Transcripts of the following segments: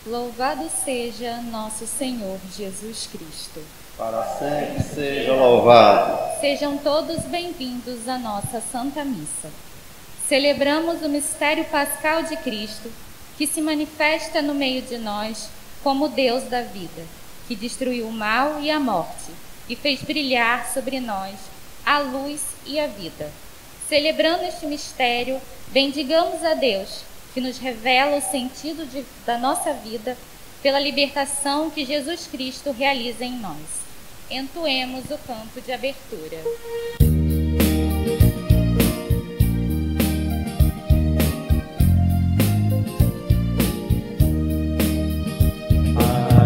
Louvado seja nosso Senhor Jesus Cristo. Para sempre seja louvado. Sejam todos bem-vindos à nossa Santa Missa. Celebramos o mistério pascal de Cristo, que se manifesta no meio de nós como Deus da vida, que destruiu o mal e a morte e fez brilhar sobre nós a luz e a vida. Celebrando este mistério, bendigamos a Deus, que nos revela o sentido da nossa vida pela libertação que Jesus Cristo realiza em nós. Entoemos o canto de abertura.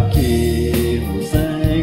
Aqui nos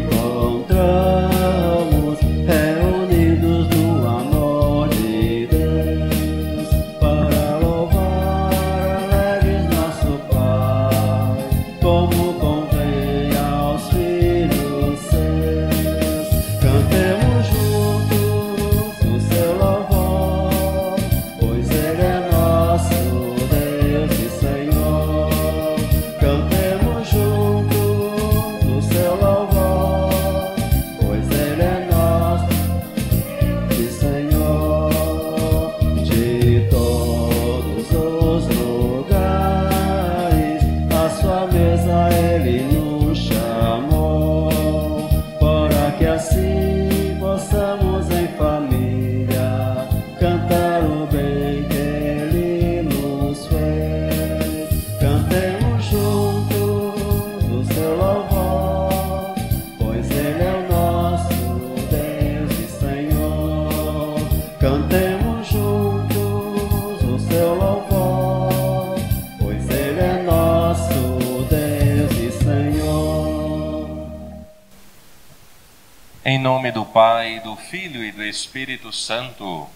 encontramos, reunidos no amor de Deus, para louvar alegres nosso Pai, como convém aos filhos seus. Cantemos juntos o seu louvor, pois Ele é nosso Deus e Senhor. Cantemos juntos o seu louvor, pois Ele é nosso e Senhor. De todos os lugares, à sua mesa Ele nos chamou, para que assim possamos em família cantar o bem que Ele nos fez. Cantemos juntos o seu louvor, pois Ele é o nosso Deus e Senhor. Cantemos juntos o seu louvor, pois Ele é nosso Deus e Senhor. Em nome do Pai, do Filho e do Espírito Santo.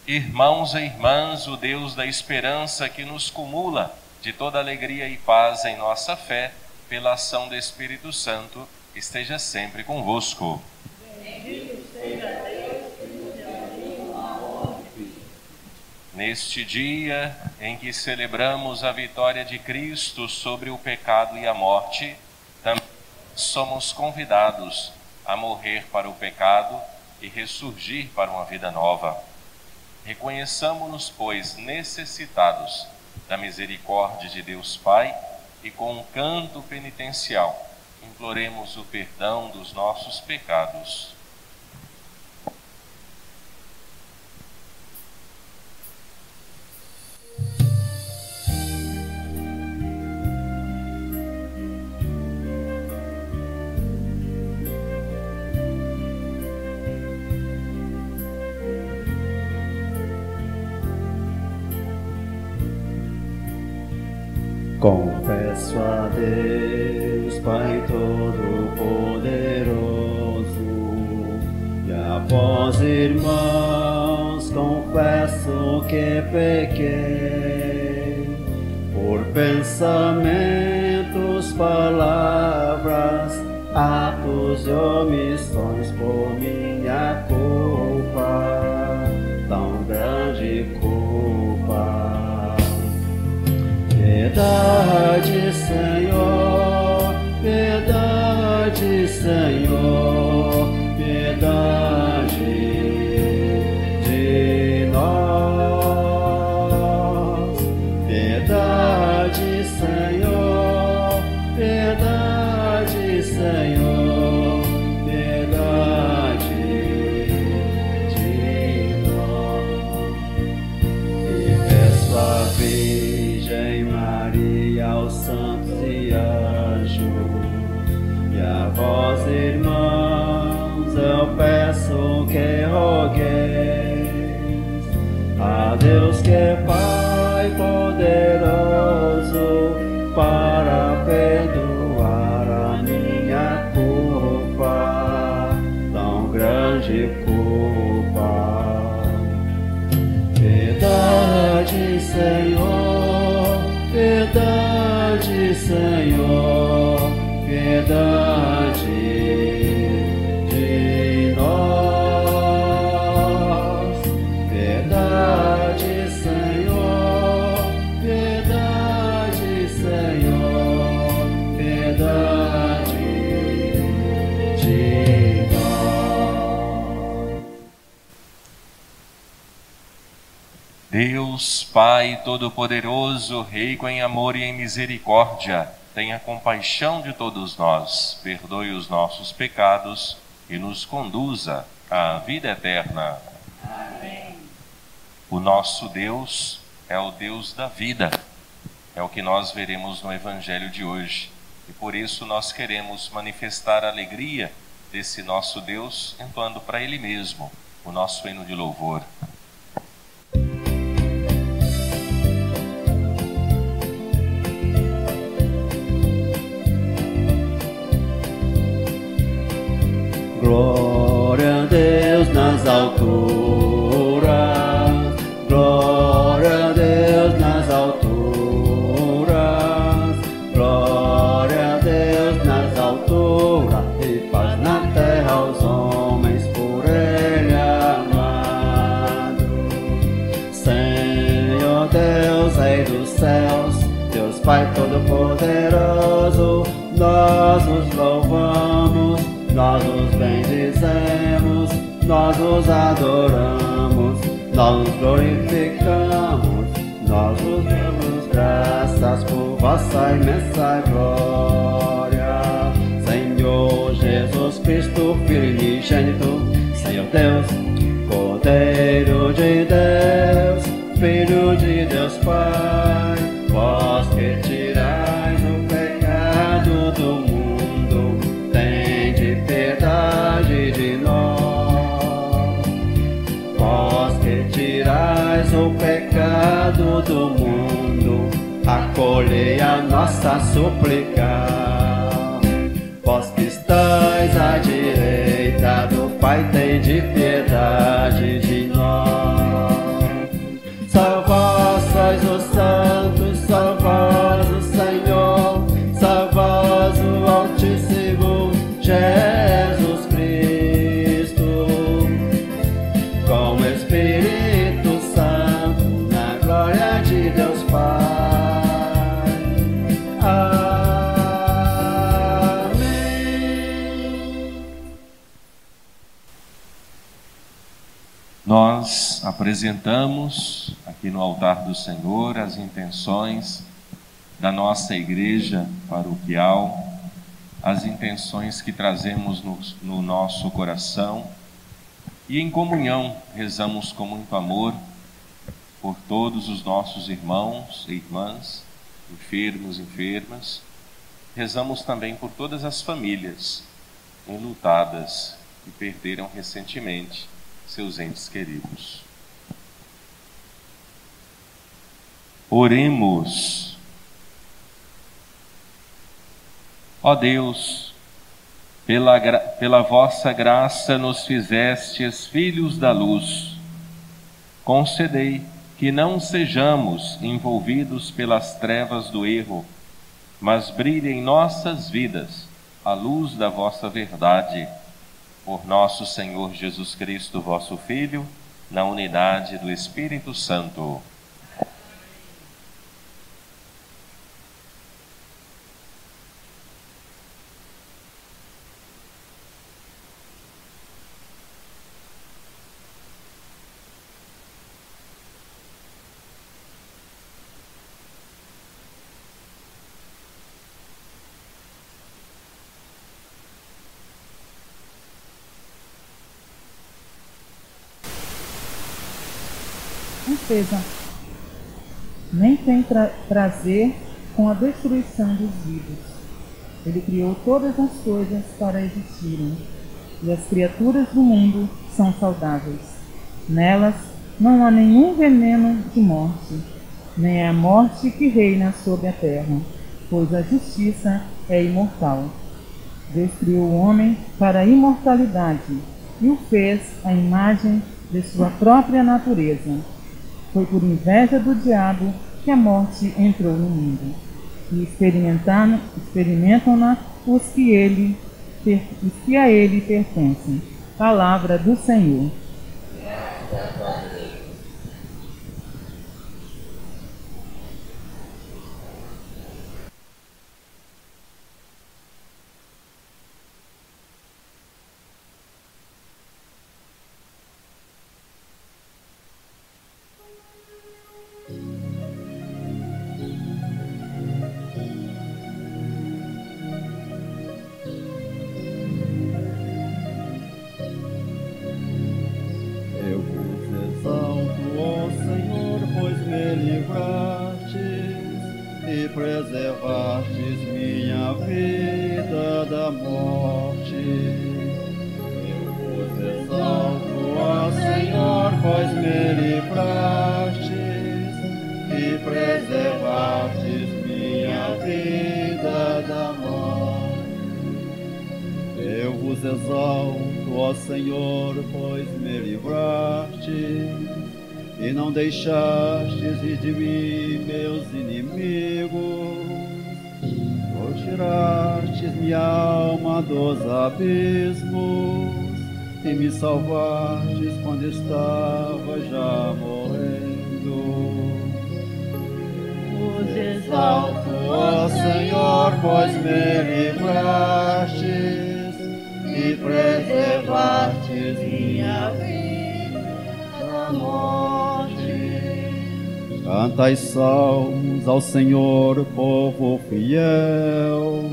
Irmãos e irmãs, o Deus da esperança que nos cumula de toda alegria e paz em nossa fé, pela ação do Espírito Santo, esteja sempre convosco. Neste dia em que celebramos a vitória de Cristo sobre o pecado e a morte, também somos convidados a morrer para o pecado e ressurgir para uma vida nova. Reconheçamo-nos, pois, necessitados da misericórdia de Deus Pai e com um canto penitencial imploremos o perdão dos nossos pecados. Confesso a Deus, Pai Todo-Poderoso, e a vós, irmãos, confesso que pequei, por pensamentos, palavras, atos e omissões, por minha culpa, tão grande culpa. Piedade, Senhor, piedade, Senhor, piedade de nós. Piedade, Senhor, piedade, Senhor, piedade de nós. E peço a Virgem Maria, aos santos e anjos, e a vós, irmãos, eu peço que rogueis a Deus, que é Pai poderoso, para perdoar a minha culpa, tão grande culpa. Piedade, Senhor, piedade, Senhor, piedade de nós. Piedade, Senhor, piedade, Senhor. Deus, Pai Todo-Poderoso, rico em amor e em misericórdia, tenha compaixão de todos nós, perdoe os nossos pecados e nos conduza à vida eterna. Amém. O nosso Deus é o Deus da vida, é o que nós veremos no Evangelho de hoje. E por isso nós queremos manifestar a alegria desse nosso Deus, entoando para Ele mesmo o nosso hino de louvor. Glória a Deus nas alturas, glória a Deus nas alturas, glória a Deus nas alturas, e paz na terra aos homens por Ele amado. Senhor Deus, Rei dos céus, Deus Pai Todo-Poderoso, nós os louvamos, nós os bendizemos, nós os adoramos, nós os glorificamos, nós os damos graças por vossa imensa glória. Senhor Jesus Cristo, Filho unigênito, Senhor Deus, Cordeiro de Deus, Filho de Deus Pai, vós que tirais o pecado do mundo, tende piedade de nós. Vós que tirais o pecado do mundo, acolhei a nossa súplica. Vós que estáis à direita do Pai, tende piedade de nós. Só vós sois os santos, só vós o Senhor, só vós o Altíssimo Jesus Cristo, com o Espírito Santo, na glória de Deus Pai. Amém. Nós apresentamos aqui no altar do Senhor as intenções da nossa igreja paroquial, as intenções que trazemos no nosso coração, e em comunhão rezamos com muito amor por todos os nossos irmãos e irmãs, enfermos e enfermas. Rezamos também por todas as famílias enlutadas que perderam recentemente seus entes queridos. Oremos. Ó Deus, pela vossa graça nos fizestes filhos da luz. Concedei que não sejamos envolvidos pelas trevas do erro, mas brilhe em nossas vidas a luz da vossa verdade. Por nosso Senhor Jesus Cristo, vosso Filho, na unidade do Espírito Santo. Nem tem prazer com a destruição dos vivos. Ele criou todas as coisas para existirem, e as criaturas do mundo são saudáveis. Nelas não há nenhum veneno de morte, nem é a morte que reina sobre a terra, pois a justiça é imortal. Deus criou o homem para a imortalidade e o fez à imagem de sua própria natureza. Foi por inveja do diabo que a morte entrou no mundo, e experimentam-na os que a ele pertencem. Palavra do Senhor. livrastes e preservastes minha vida da morte. Eu vos exalto, ó Senhor, pois me livrastes e preservastes minha vida da morte. Eu vos exalto, ó Senhor, pois me livrastes e não deixastes ir de mim meus inimigos. Tu tirastes minha alma dos abismos e me salvastes quando estava já morrendo. Vos exalto, ó Senhor, pois me livrastes e preservastes minha vida da morte. Cantai salmos ao Senhor, povo fiel,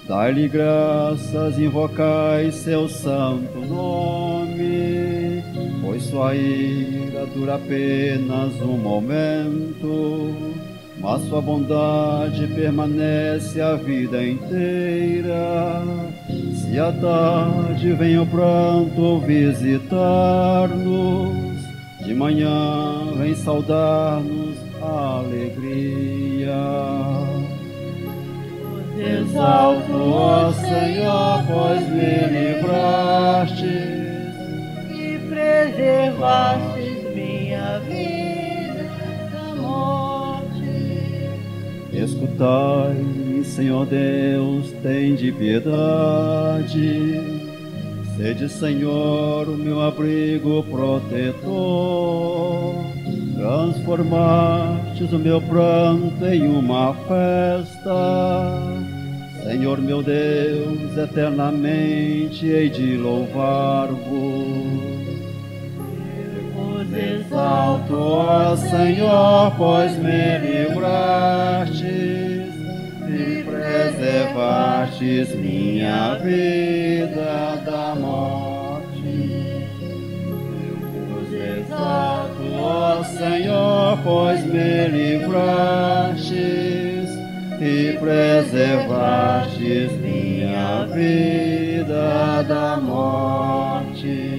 dai-lhe graças, invocai seu santo nome, pois sua ira dura apenas um momento, mas sua bondade permanece a vida inteira. Se à tarde vem o pranto visitar-nos, de manhã vem saudar-nos a alegria. Vos exalto, ó Senhor, pois me livrastes e preservastes minha vida da morte. Escutai, Senhor Deus, tende piedade. Sede, Senhor, o meu abrigo protetor. Transformastes o meu pranto em uma festa. Senhor meu Deus, eternamente hei de louvar-vos. Vos exalto, ó Senhor, pois me livrastes e preservastes minha vida da morte. Vos exalto, ó Senhor, pois me livrastes e preservastes minha vida da morte.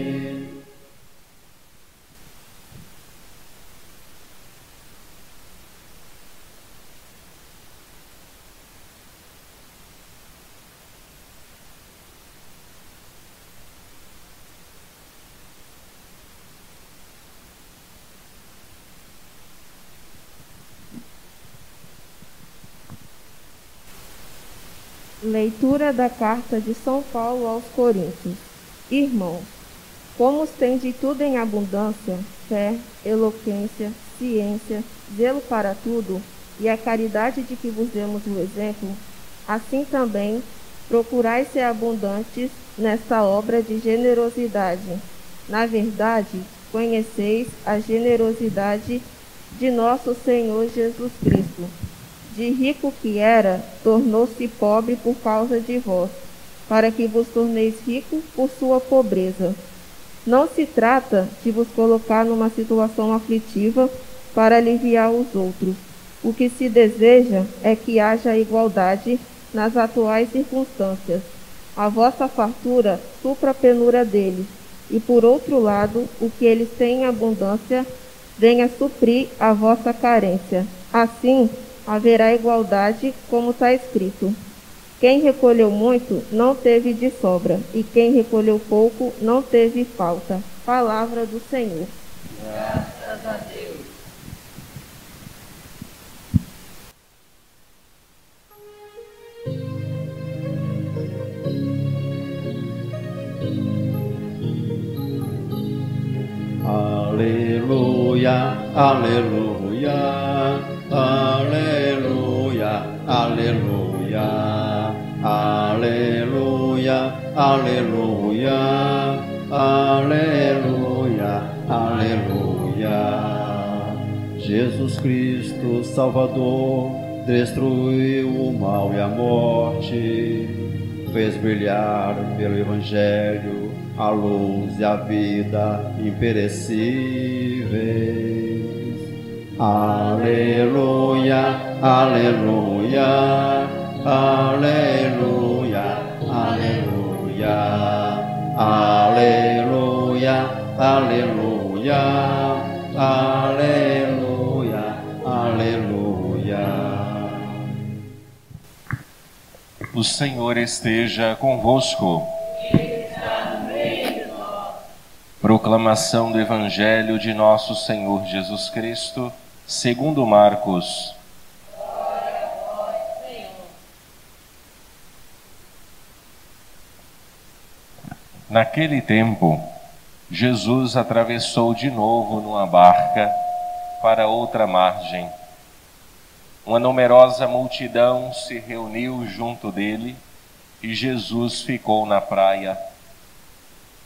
Leitura da Carta de São Paulo aos Coríntios. Irmãos, como os tendes tudo em abundância, fé, eloquência, ciência, zelo para tudo, e a caridade de que vos demos o exemplo, assim também procurai ser abundantes nesta obra de generosidade. Na verdade, conheceis a generosidade de nosso Senhor Jesus Cristo. De rico que era, tornou-se pobre por causa de vós, para que vos torneis rico por sua pobreza. Não se trata de vos colocar numa situação aflitiva para aliviar os outros. O que se deseja é que haja igualdade nas atuais circunstâncias. A vossa fartura supra a penura deles, e por outro lado, o que eles têm em abundância venha suprir a vossa carência. Assim, haverá igualdade, como está escrito: quem recolheu muito não teve de sobra, e quem recolheu pouco não teve falta. Palavra do Senhor. Graças a Deus. Aleluia, aleluia, aleluia, aleluia, aleluia, aleluia, aleluia, aleluia. Jesus Cristo, Salvador, destruiu o mal e a morte, fez brilhar pelo Evangelho a luz e a vida imperecíveis. Aleluia, aleluia, aleluia, aleluia, aleluia, aleluia, aleluia, aleluia. O Senhor esteja convosco. Proclamação do Evangelho de nosso Senhor Jesus Cristo, segundo Marcos. Glória a vós, Senhor. Naquele tempo, Jesus atravessou de novo numa barca para outra margem. Uma numerosa multidão se reuniu junto dele e Jesus ficou na praia.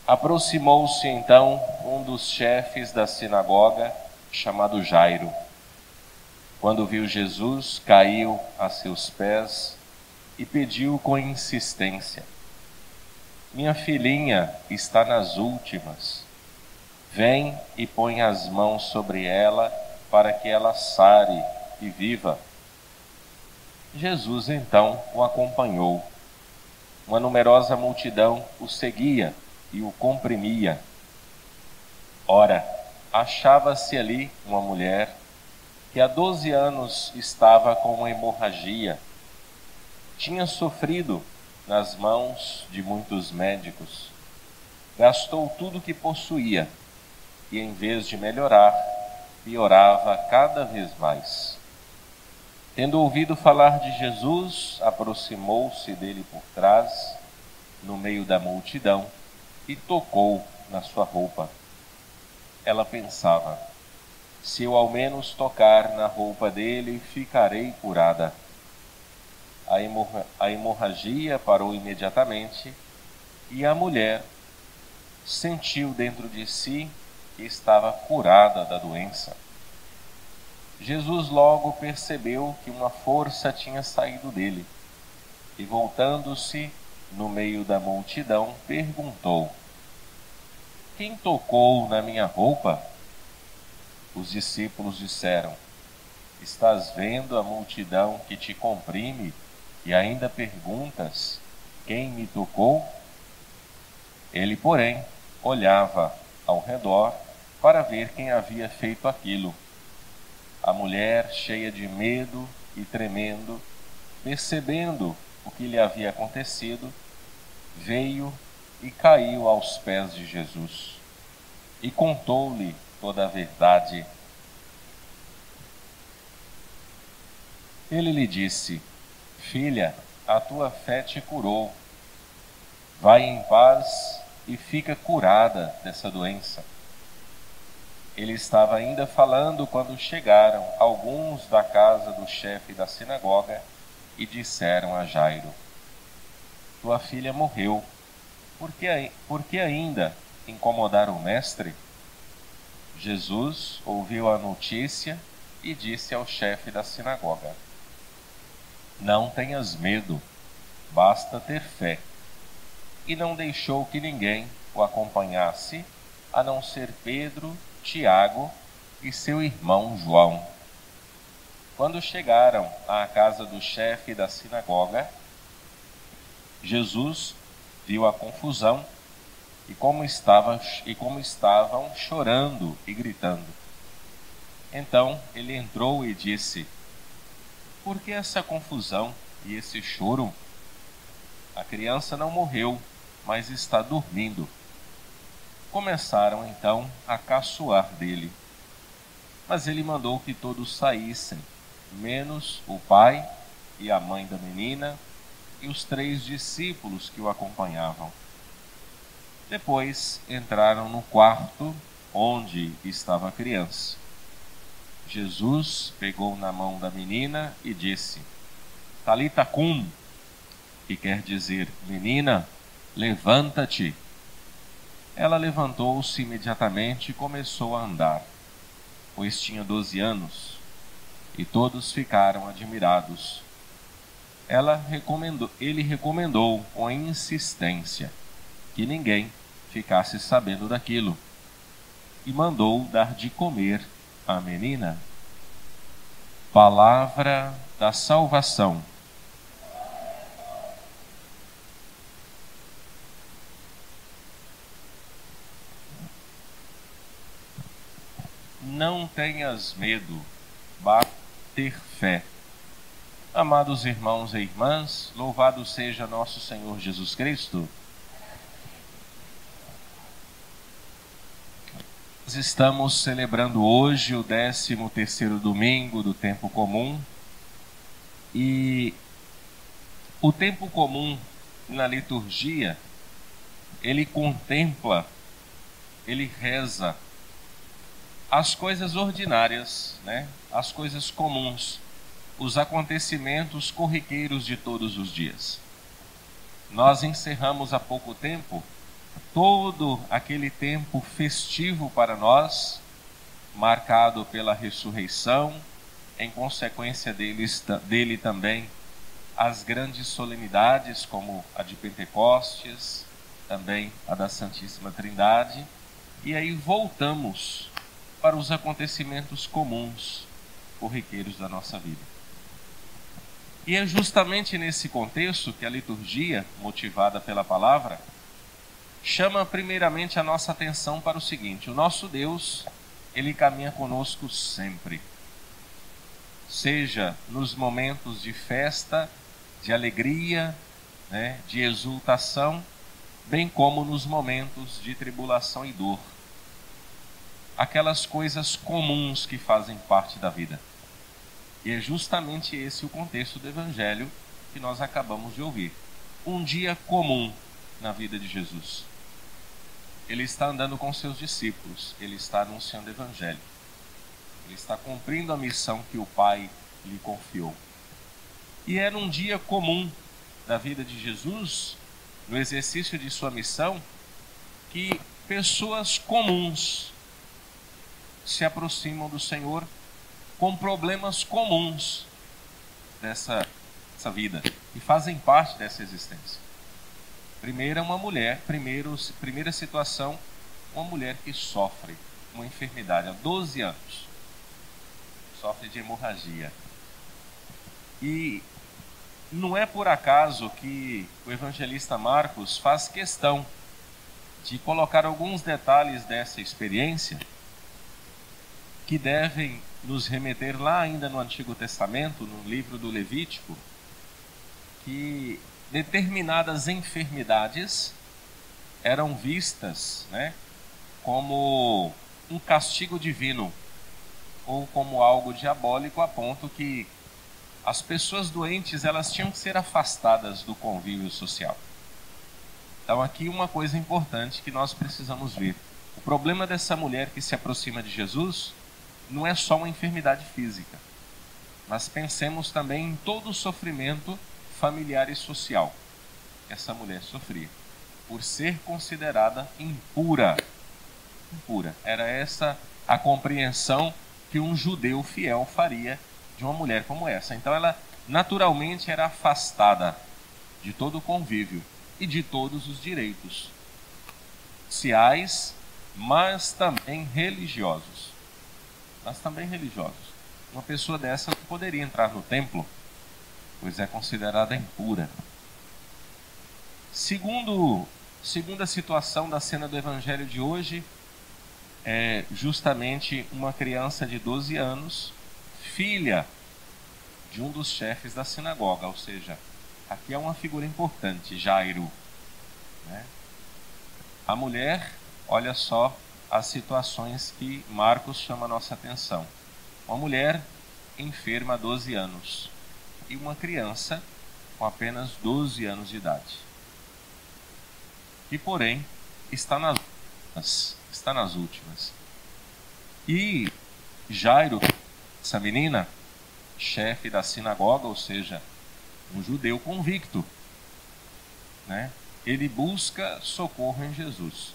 Aproximou-se então um dos chefes da sinagoga, chamado Jairo. Quando viu Jesus, caiu a seus pés e pediu com insistência: minha filhinha está nas últimas. Vem e põe as mãos sobre ela para que ela sare e viva. Jesus então o acompanhou. Uma numerosa multidão o seguia e o comprimia. Ora, achava-se ali uma mulher que há 12 anos estava com uma hemorragia. Tinha sofrido nas mãos de muitos médicos. Gastou tudo o que possuía e, em vez de melhorar, piorava cada vez mais. Tendo ouvido falar de Jesus, aproximou-se dele por trás, no meio da multidão, e tocou na sua roupa. Ela pensava: se eu ao menos tocar na roupa dele, ficarei curada. A hemorragia parou imediatamente e a mulher sentiu dentro de si que estava curada da doença. Jesus logo percebeu que uma força tinha saído dele e, voltando-se no meio da multidão, perguntou: quem tocou na minha roupa? Os discípulos disseram: estás vendo a multidão que te comprime e ainda perguntas: quem me tocou? Ele, porém, olhava ao redor para ver quem havia feito aquilo. A mulher, cheia de medo e tremendo, percebendo o que lhe havia acontecido, veio e caiu aos pés de Jesus e contou-lhe toda a verdade. Ele lhe disse: filha, a tua fé te curou. Vai em paz e fica curada dessa doença. Ele estava ainda falando quando chegaram alguns da casa do chefe da sinagoga e disseram a Jairo: tua filha morreu. Por que ainda incomodar o mestre? Jesus ouviu a notícia e disse ao chefe da sinagoga: não tenhas medo, basta ter fé. E não deixou que ninguém o acompanhasse, a não ser Pedro, Tiago e seu irmão João. Quando chegaram à casa do chefe da sinagoga, Jesus viu a confusão e como estavam chorando e gritando. Então ele entrou e disse: por que essa confusão e esse choro? A criança não morreu, mas está dormindo. Começaram então a caçoar dele. Mas ele mandou que todos saíssem, menos o pai e a mãe da menina e os 3 discípulos que o acompanhavam. Depois entraram no quarto onde estava a criança. Jesus pegou na mão da menina e disse: Talita cum, que quer dizer: menina, levanta-te. Ela levantou-se imediatamente e começou a andar, pois tinha 12 anos, e todos ficaram admirados. Ele recomendou com insistência que ninguém ficasse sabendo daquilo, e mandou dar de comer à menina. Palavra da salvação. Não tenhas medo, basta ter fé. Amados irmãos e irmãs, louvado seja nosso Senhor Jesus Cristo. Nós estamos celebrando hoje o 13º domingo do tempo comum. E o tempo comum na liturgia, ele contempla, ele reza as coisas ordinárias, né? As coisas comuns, os acontecimentos corriqueiros de todos os dias. Nós encerramos há pouco tempo todo aquele tempo festivo para nós, marcado pela ressurreição, em consequência dele também as grandes solenidades, como a de Pentecostes, também a da Santíssima Trindade, e aí voltamos para os acontecimentos comuns, corriqueiros da nossa vida. E é justamente nesse contexto que a liturgia, motivada pela palavra, chama primeiramente a nossa atenção para o seguinte: o nosso Deus, ele caminha conosco sempre. Seja nos momentos de festa, de alegria, né, de exultação, bem como nos momentos de tribulação e dor. Aquelas coisas comuns que fazem parte da vida. E é justamente esse o contexto do Evangelho que nós acabamos de ouvir. Um dia comum na vida de Jesus. Ele está andando com seus discípulos, ele está anunciando o Evangelho. Ele está cumprindo a missão que o Pai lhe confiou. E era um dia comum da vida de Jesus, no exercício de sua missão, que pessoas comuns se aproximam do Senhor com problemas comuns dessa vida e fazem parte dessa existência. Primeira, uma mulher, primeira situação, uma mulher que sofre uma enfermidade há 12 anos, sofre de hemorragia. E não é por acaso que o evangelista Marcos faz questão de colocar alguns detalhes dessa experiência que devem nos remeter lá ainda no Antigo Testamento, no livro do Levítico, que determinadas enfermidades eram vistas, né, como um castigo divino ou como algo diabólico, a ponto que as pessoas doentes elas tinham que ser afastadas do convívio social. Então aqui uma coisa importante que nós precisamos ver. O problema dessa mulher que se aproxima de Jesus não é só uma enfermidade física, mas pensemos também em todo o sofrimento familiar e social que essa mulher sofria, por ser considerada impura. Impura. Era essa a compreensão que um judeu fiel faria de uma mulher como essa. Então ela naturalmente era afastada de todo o convívio e de todos os direitos sociais, mas também religiosos. Uma pessoa dessa não poderia entrar no templo, pois é considerada impura. Segunda situação da cena do Evangelho de hoje é justamente uma criança de 12 anos, filha de um dos chefes da sinagoga, ou seja, aqui é uma figura importante, Jairo, né? A mulher, olha só as situações que Marcos chama a nossa atenção. Uma mulher enferma há 12 anos e uma criança com apenas 12 anos de idade, que porém está nas últimas. E Jairo, essa menina, chefe da sinagoga, ou seja, um judeu convicto, né? Ele busca socorro em Jesus.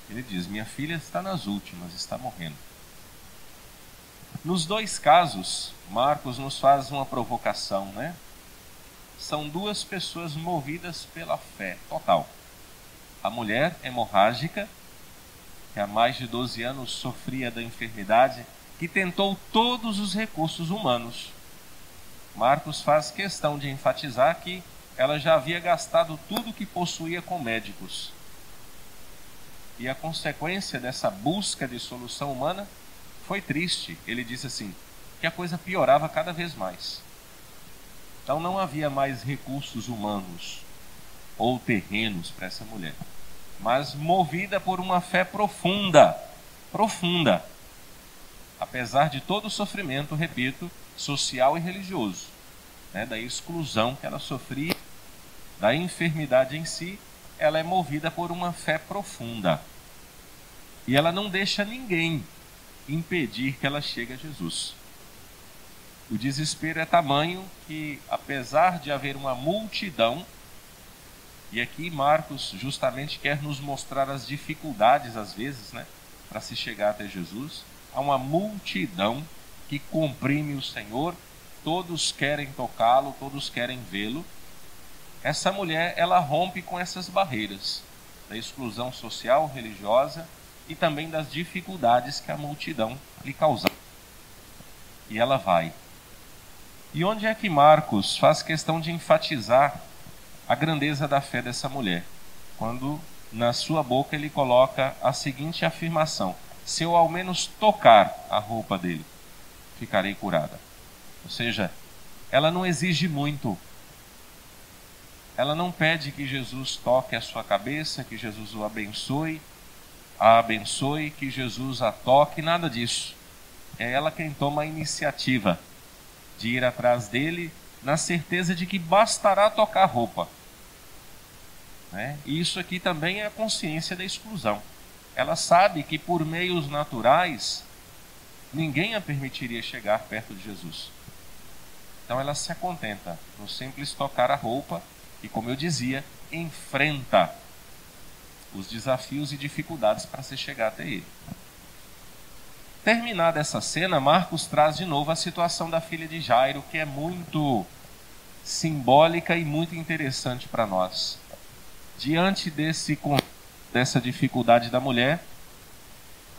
Ele diz: minha filha está nas últimas, está morrendo. Nos dois casos, Marcos nos faz uma provocação, né? São duas pessoas movidas pela fé total. A mulher hemorrágica, que há mais de 12 anos sofria da enfermidade que tentou todos os recursos humanos. Marcos faz questão de enfatizar que ela já havia gastado tudo que possuía com médicos. E a consequência dessa busca de solução humana foi triste. Ele disse assim, que a coisa piorava cada vez mais. Então não havia mais recursos humanos ou terrenos para essa mulher, mas movida por uma fé profunda, apesar de todo o sofrimento, repito, social e religioso, da exclusão que ela sofria, da enfermidade em si, ela é movida por uma fé profunda. E ela não deixa ninguém impedir que ela chegue a Jesus. O desespero é tamanho que, apesar de haver uma multidão, e aqui Marcos justamente quer nos mostrar as dificuldades, às vezes, para se chegar até Jesus, há uma multidão que comprime o Senhor, todos querem tocá-lo, todos querem vê-lo. Essa mulher, ela rompe com essas barreiras da exclusão social, religiosa e também das dificuldades que a multidão lhe causava. E ela vai. E onde é que Marcos faz questão de enfatizar a grandeza da fé dessa mulher? Quando na sua boca ele coloca a seguinte afirmação: se eu ao menos tocar a roupa dele, ficarei curada. Ou seja, ela não exige muito. Ela não pede que Jesus toque a sua cabeça, que Jesus o abençoe, que Jesus a toque, nada disso. É ela quem toma a iniciativa de ir atrás dele, na certeza de que bastará tocar a roupa. E isso aqui também é a consciência da exclusão. Ela sabe que por meios naturais, ninguém a permitiria chegar perto de Jesus. Então ela se acontenta no simples tocar a roupa e, como eu dizia, enfrenta os desafios e dificuldades para se chegar até ele. Terminada essa cena, Marcos traz de novo a situação da filha de Jairo, que é muito simbólica e muito interessante para nós. Diante dessa dificuldade da mulher,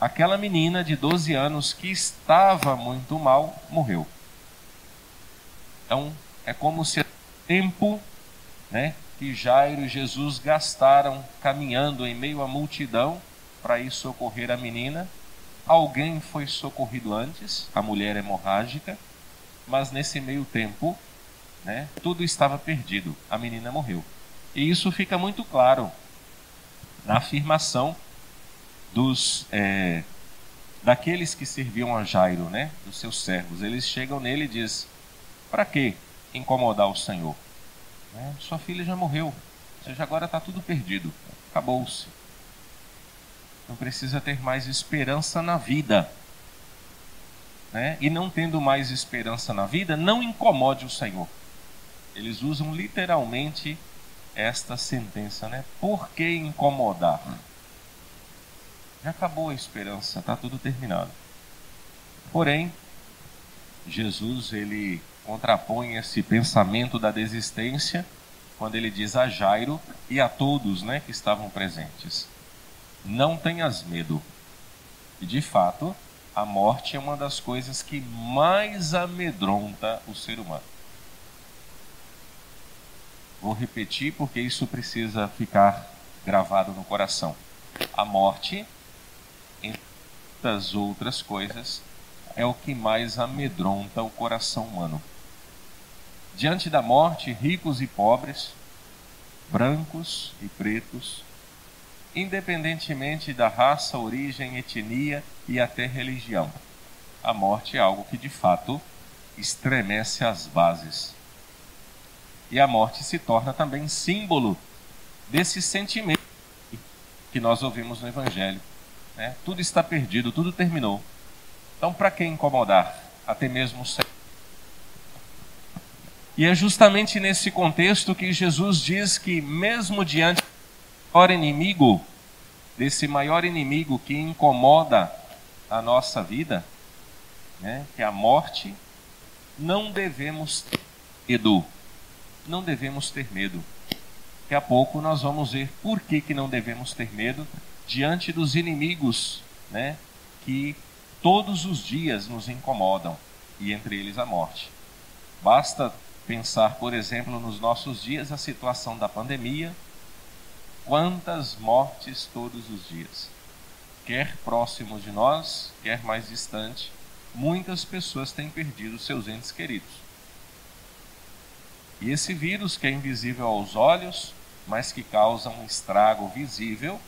aquela menina de 12 anos que estava muito mal, morreu. Então, é como se o tempo que Jairo e Jesus gastaram caminhando em meio à multidão para ir socorrer a menina, alguém foi socorrido antes, a mulher hemorrágica, mas nesse meio tempo, tudo estava perdido, a menina morreu. E isso fica muito claro na afirmação daqueles que serviam a Jairo, dos seus servos. Eles chegam nele e dizem: para que incomodar o Senhor? Sua filha já morreu, ou seja, agora está tudo perdido, acabou-se. Não precisa ter mais esperança na vida. E não tendo mais esperança na vida, não incomode o Senhor. Eles usam literalmente esta sentença, por que incomodar? Já acabou a esperança, está tudo terminado. Porém, Jesus, ele contrapõe esse pensamento da desistência quando ele diz a Jairo e a todos que estavam presentes: não tenhas medo. E de fato, a morte é uma das coisas que mais amedronta o ser humano. Vou repetir porque isso precisa ficar gravado no coração. A morte, entre muitas outras coisas, é o que mais amedronta o coração humano. Diante da morte, ricos e pobres, brancos e pretos, independentemente da raça, origem, etnia e até religião, a morte é algo que de fato estremece as bases. E a morte se torna também símbolo desse sentimento que nós ouvimos no Evangelho. Tudo está perdido, tudo terminou. Então, para que incomodar? Até mesmo o Senhor. E é justamente nesse contexto que Jesus diz que, mesmo diante do maior inimigo, desse maior inimigo que incomoda a nossa vida, que é a morte, não devemos ter medo. Não devemos ter medo. Daqui a pouco nós vamos ver por que não devemos ter medo diante dos inimigos, que todos os dias nos incomodam, e entre eles a morte. Basta pensar, por exemplo, nos nossos dias, a situação da pandemia. Quantas mortes todos os dias. Quer próximo de nós, quer mais distante, muitas pessoas têm perdido seus entes queridos. E esse vírus, que é invisível aos olhos, mas que causa um estrago visível,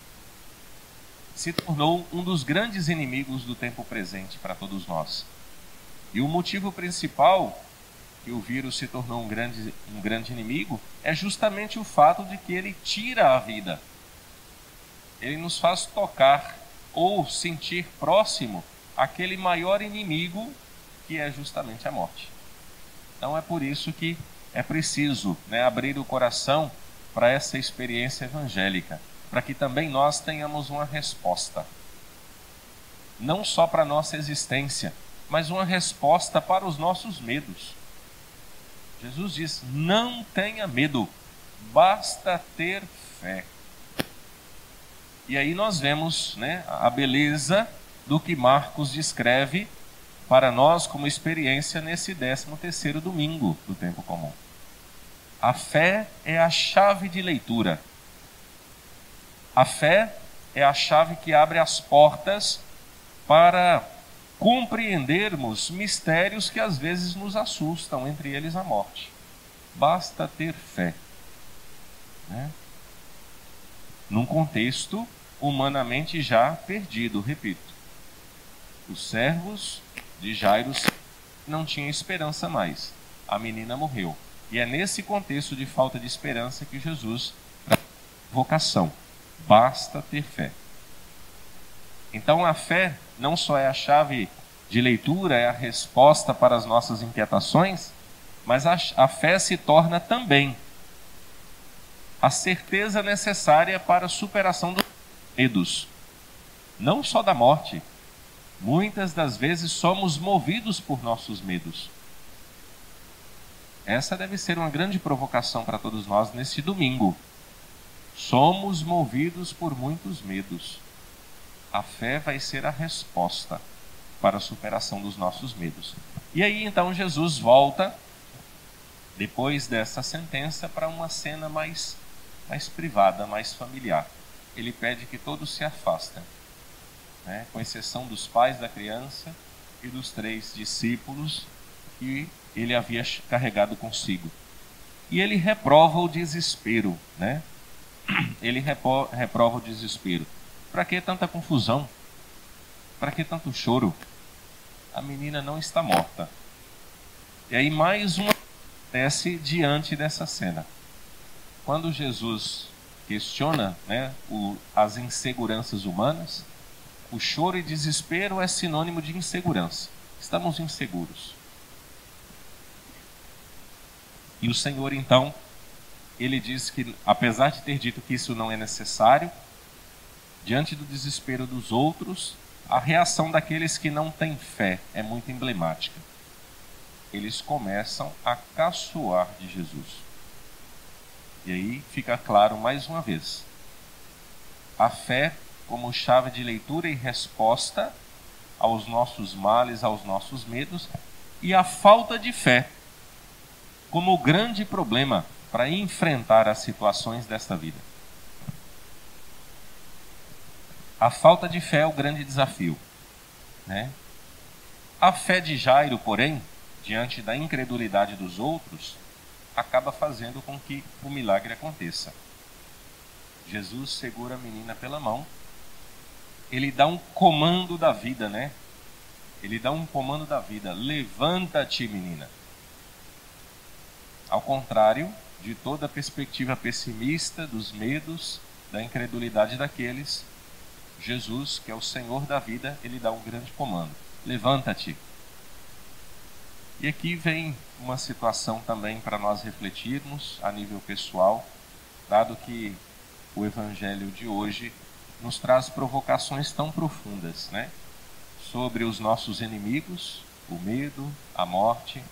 se tornou um dos grandes inimigos do tempo presente para todos nós. E o motivo principal que o vírus se tornou um grande inimigo é justamente o fato de que ele tira a vida. Ele nos faz tocar ou sentir próximo aquele maior inimigo, que é justamente a morte. Então é por isso que é preciso, abrir o coração para essa experiência evangélica, para que também nós tenhamos uma resposta. Não só para a nossa existência, mas uma resposta para os nossos medos. Jesus diz: não tenha medo, basta ter fé. E aí nós vemos, a beleza do que Marcos descreve para nós como experiência nesse 13º domingo do tempo comum. A fé é a chave de leitura. A fé é a chave que abre as portas para compreendermos mistérios que às vezes nos assustam, entre eles a morte. Basta ter fé. Num contexto humanamente já perdido, repito. Os servos de Jairo não tinham esperança mais. A menina morreu. E é nesse contexto de falta de esperança que Jesus traz a vocação. Basta ter fé. Então a fé não só é a chave de leitura, é a resposta para as nossas inquietações, mas a fé se torna também a certeza necessária para a superação dos medos. Não só da morte. Muitas das vezes somos movidos por nossos medos. Essa deve ser uma grande provocação para todos nós neste domingo. Somos movidos por muitos medos. A fé vai ser a resposta para a superação dos nossos medos. E aí então Jesus volta, depois dessa sentença, para uma cena mais privada, mais familiar. Ele pede que todos se afastem, com exceção dos pais da criança e dos 3 discípulos que ele havia carregado consigo. E ele reprova o desespero, Ele reprova o desespero. Para que tanta confusão? Para que tanto choro? A menina não está morta. E aí mais uma acontece diante dessa cena. Quando Jesus questiona, as inseguranças humanas, o choro e desespero é sinônimo de insegurança. Estamos inseguros. E o Senhor, então, ele diz que, apesar de ter dito que isso não é necessário, diante do desespero dos outros, a reação daqueles que não têm fé é muito emblemática. Eles começam a caçoar de Jesus. E aí fica claro mais uma vez: a fé como chave de leitura e resposta aos nossos males, aos nossos medos, e a falta de fé como o grande problema para enfrentar as situações desta vida. A falta de fé é o grande desafio, A fé de Jairo, porém, diante da incredulidade dos outros, acaba fazendo com que o milagre aconteça. Jesus segura a menina pela mão, ele dá um comando da vida, Ele dá um comando da vida: levanta-te, menina. Ao contrário de toda a perspectiva pessimista, dos medos, da incredulidade daqueles, Jesus, que é o Senhor da vida, ele dá um grande comando: levanta-te. E aqui vem uma situação também para nós refletirmos a nível pessoal, dado que o Evangelho de hoje nos traz provocações tão profundas, sobre os nossos inimigos, o medo, a morte,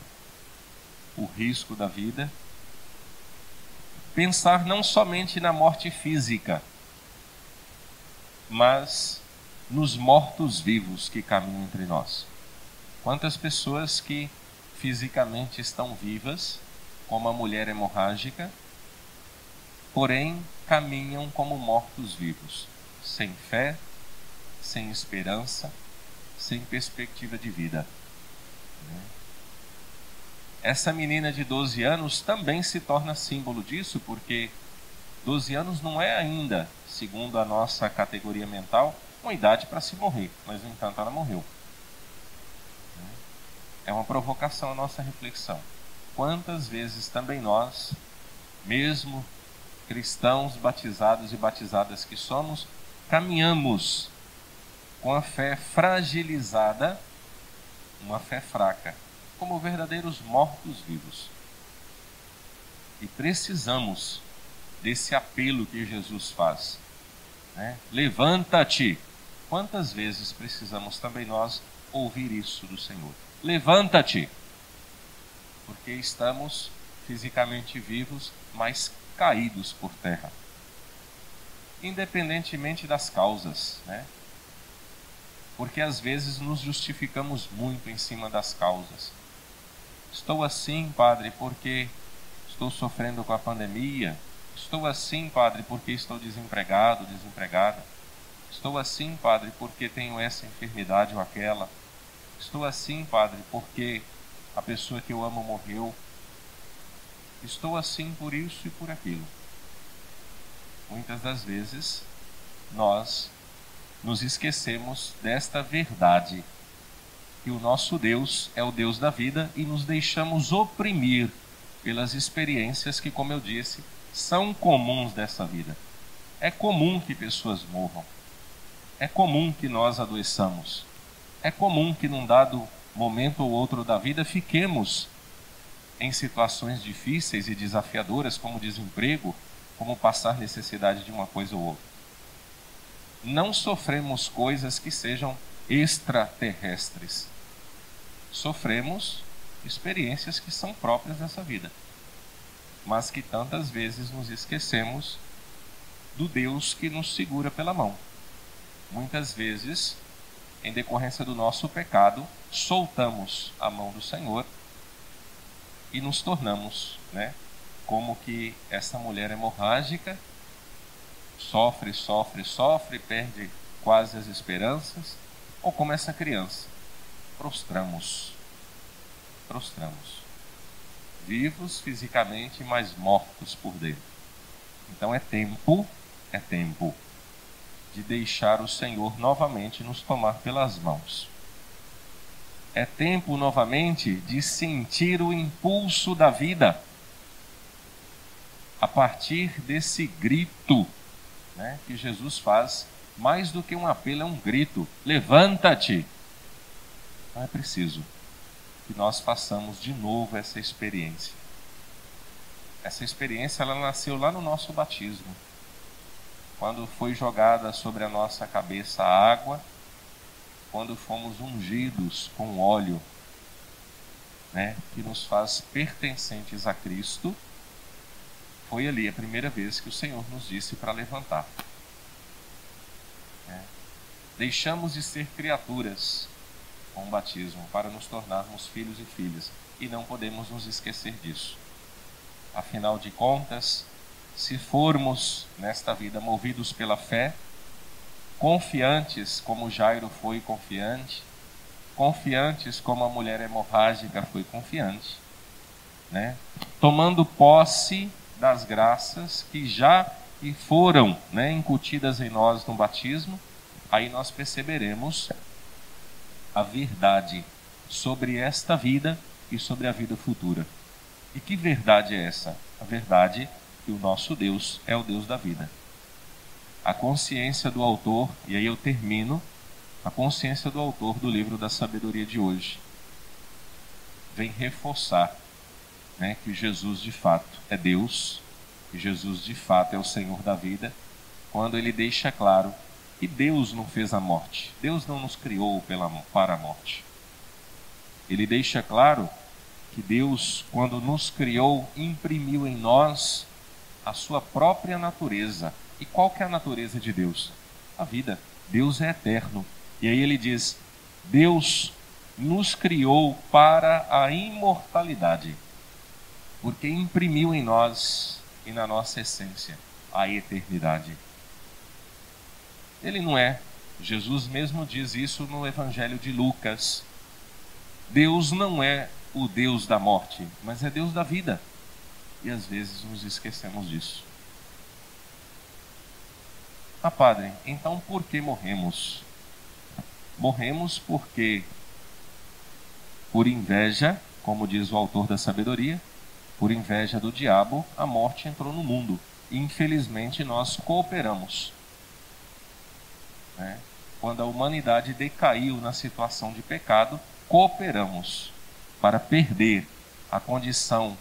o risco da vida. Pensar não somente na morte física, mas nos mortos-vivos que caminham entre nós. Quantas pessoas que fisicamente estão vivas, como a mulher hemorrágica, porém caminham como mortos-vivos, sem fé, sem esperança, sem perspectiva de vida. Essa menina de 12 anos também se torna símbolo disso, porque 12 anos não é ainda, segundo a nossa categoria mental, uma idade para se morrer, mas no entanto ela morreu. É uma provocação à nossa reflexão. Quantas vezes também nós, mesmo cristãos batizados e batizadas que somos, caminhamos com a fé fragilizada, uma fé fraca, como verdadeiros mortos-vivos. E precisamos desse apelo que Jesus faz, né? Levanta-te. Quantas vezes precisamos também nós ouvir isso do Senhor? Levanta-te. Porque estamos fisicamente vivos, mas caídos por terra. Independentemente das causas, né? Porque às vezes nos justificamos muito em cima das causas. Estou assim, Padre, porque estou sofrendo com a pandemia. Estou assim, Padre, porque estou desempregado, desempregada. Estou assim, Padre, porque tenho essa enfermidade ou aquela. Estou assim, Padre, porque a pessoa que eu amo morreu. Estou assim por isso e por aquilo. Muitas das vezes nós nos esquecemos desta verdade, que o nosso Deus é o Deus da vida, e nos deixamos oprimir pelas experiências que, como eu disse, são comuns dessa vida. É comum que pessoas morram. É comum que nós adoeçamos. É comum que num dado momento ou outro da vida fiquemos em situações difíceis e desafiadoras, como desemprego, como passar necessidade de uma coisa ou outra. Não sofremos coisas que sejam extraterrestres. Sofremos experiências que são próprias dessa vida, mas que tantas vezes nos esquecemos do Deus que nos segura pela mão. Muitas vezes, em decorrência do nosso pecado, soltamos a mão do Senhor e nos tornamos, né, como que essa mulher hemorrágica sofre, perde quase as esperanças, ou como essa criança, prostramos, vivos fisicamente, mas mortos por dentro. Então é tempo de deixar o Senhor novamente nos tomar pelas mãos. É tempo novamente de sentir o impulso da vida, a partir desse grito, né, que Jesus faz. Mais do que um apelo, é um grito: levanta-te. Então é preciso que nós façamos de novo essa experiência. Essa experiência, ela nasceu lá no nosso batismo, quando foi jogada sobre a nossa cabeça a água, quando fomos ungidos com óleo, né, que nos faz pertencentes a Cristo. Foi ali a primeira vez que o Senhor nos disse para levantar. Deixamos de ser criaturas com o batismo para nos tornarmos filhos e filhas, e não podemos nos esquecer disso. Afinal de contas, se formos nesta vida movidos pela fé, confiantes como Jairo foi confiante, confiantes como a mulher hemorrágica foi confiante, né, tomando posse das graças que já foram, né, incutidas em nós no batismo, aí nós perceberemos a verdade sobre esta vida e sobre a vida futura. E que verdade é essa? A verdade que o nosso Deus é o Deus da vida. A consciência do autor, e aí eu termino, a consciência do autor do livro da sabedoria de hoje vem reforçar, né, que Jesus de fato é Deus, que Jesus de fato é o Senhor da vida, quando ele deixa claro que Deus não fez a morte, Deus não nos criou para a morte. Ele deixa claro que Deus, quando nos criou, imprimiu em nós a sua própria natureza. E qual que é a natureza de Deus? A vida. Deus é eterno. E aí ele diz, Deus nos criou para a imortalidade, porque imprimiu em nós e na nossa essência a eternidade. Ele não é, Jesus mesmo diz isso no Evangelho de Lucas, Deus não é o Deus da morte, mas é Deus da vida. E às vezes nos esquecemos disso. Ah, padre, então por que morremos? Morremos porque, por inveja, como diz o autor da sabedoria, por inveja do diabo, a morte entrou no mundo. E infelizmente nós cooperamos. Quando a humanidade decaiu na situação de pecado, cooperamos para perder a condição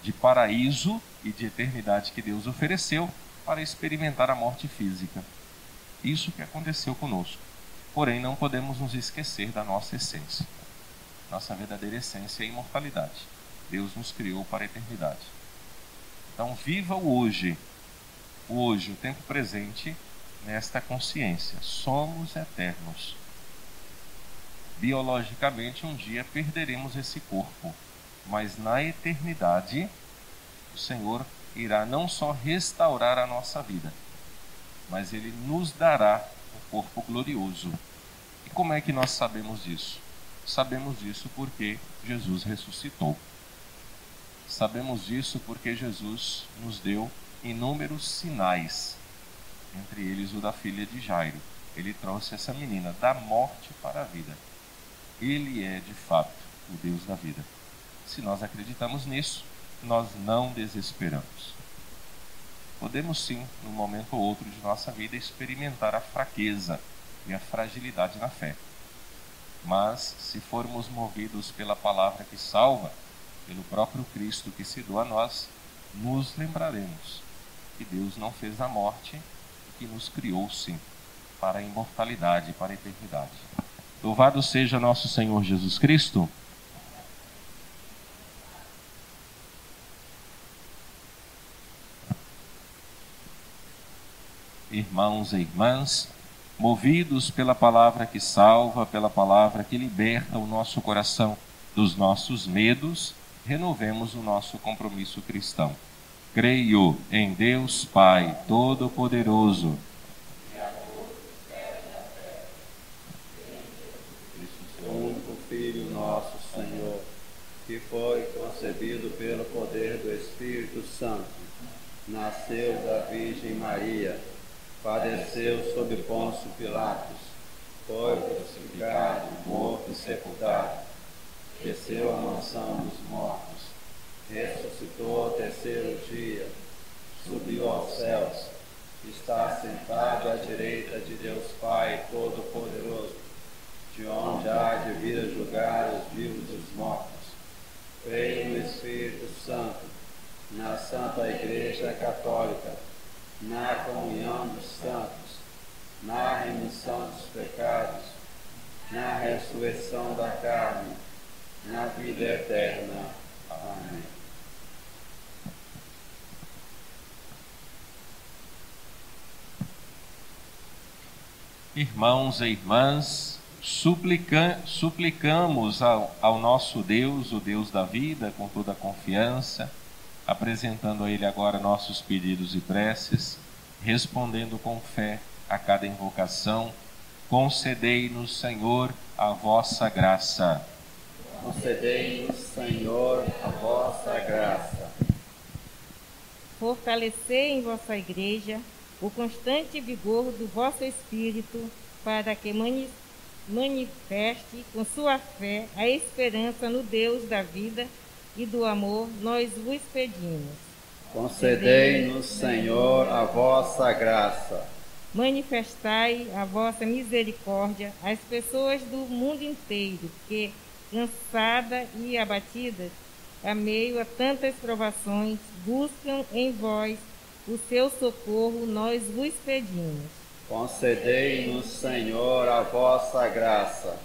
de paraíso e de eternidade que Deus ofereceu para experimentar a morte física. Isso que aconteceu conosco. Porém, não podemos nos esquecer da nossa essência. Nossa verdadeira essência é a imortalidade. Deus nos criou para a eternidade. Então, viva o hoje. O hoje, o tempo presente, nesta consciência. Somos eternos. Biologicamente, um dia perderemos esse corpo. Mas na eternidade, o Senhor irá não só restaurar a nossa vida, mas Ele nos dará um corpo glorioso. E como é que nós sabemos disso? Sabemos disso porque Jesus ressuscitou. Sabemos disso porque Jesus nos deu inúmeros sinais, entre eles o da filha de Jairo. Ele trouxe essa menina da morte para a vida. Ele é, de fato, o Deus da vida. Se nós acreditamos nisso, nós não desesperamos. Podemos sim, num momento ou outro de nossa vida, experimentar a fraqueza e a fragilidade na fé. Mas, se formos movidos pela palavra que salva, pelo próprio Cristo que se doa a nós, nos lembraremos que Deus não fez a morte e que nos criou sim, para a imortalidade, para a eternidade. Louvado seja nosso Senhor Jesus Cristo. Irmãos e irmãs, movidos pela palavra que salva, pela palavra que liberta o nosso coração dos nossos medos, renovemos o nosso compromisso cristão. Creio em Deus Pai Todo-Poderoso, único Filho nosso Senhor, que foi concebido pelo poder do Espírito Santo, nasceu da Virgem Maria, padeceu sob Pôncio Pilatos, foi crucificado, morto e sepultado, desceu à mansão dos mortos, ressuscitou ao terceiro dia, subiu aos céus, está sentado à direita de Deus Pai Todo-Poderoso, de onde há de vir a julgar os vivos e os mortos. Creio no Espírito Santo, na Santa Igreja Católica, na comunhão dos santos, na remissão dos pecados, na ressurreição da carne, na vida eterna. Amém. Irmãos e irmãs, suplicamos ao nosso Deus, o Deus da vida, com toda a confiança, apresentando a Ele agora nossos pedidos e preces, respondendo com fé a cada invocação. Concedei-nos, Senhor, a vossa graça. Concedei-nos, Senhor, a vossa graça. Fortalecei em vossa igreja o constante vigor do vosso Espírito, para que manifeste com sua fé a esperança no Deus da vida e do amor, nós vos pedimos. Concedei-nos, Senhor, a vossa graça. Manifestai a vossa misericórdia às pessoas do mundo inteiro que, cansadas e abatidas, a meio a tantas provações, buscam em vós o seu socorro, nós vos pedimos. Concedei-nos, Senhor, a vossa graça.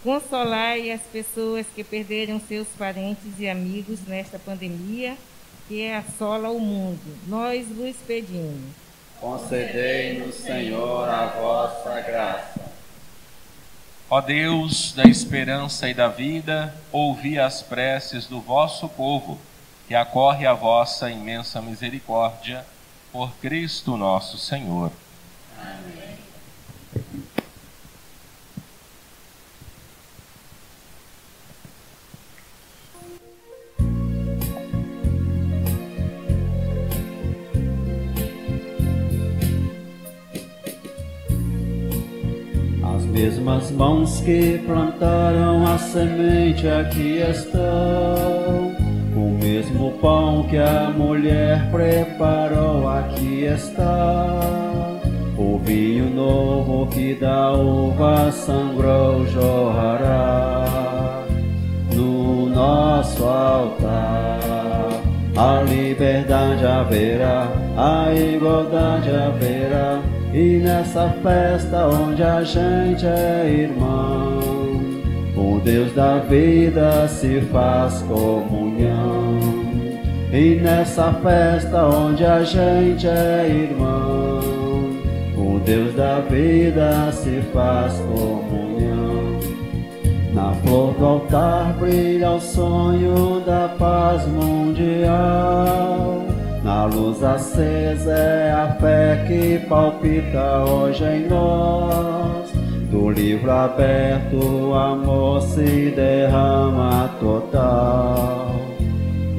Consolai as pessoas que perderam seus parentes e amigos nesta pandemia que assola o mundo. Nós vos pedimos. concedei-nos, Senhor, a vossa graça. Ó Deus da esperança e da vida, ouvi as preces do vosso povo, que acorre à vossa imensa misericórdia, por Cristo nosso Senhor. Amém. As mesmas mãos que plantaram a semente aqui estão. O mesmo pão que a mulher preparou aqui está. O vinho novo que da uva sangrou jorrará no nosso altar. A liberdade haverá, a igualdade haverá, e nessa festa onde a gente é irmão, o Deus da vida se faz comunhão. E nessa festa onde a gente é irmão, o Deus da vida se faz comunhão. Na flor do altar brilha o sonho da paz mundial. Na luz acesa é a fé que palpita hoje em nós. Do livro aberto o amor se derrama total.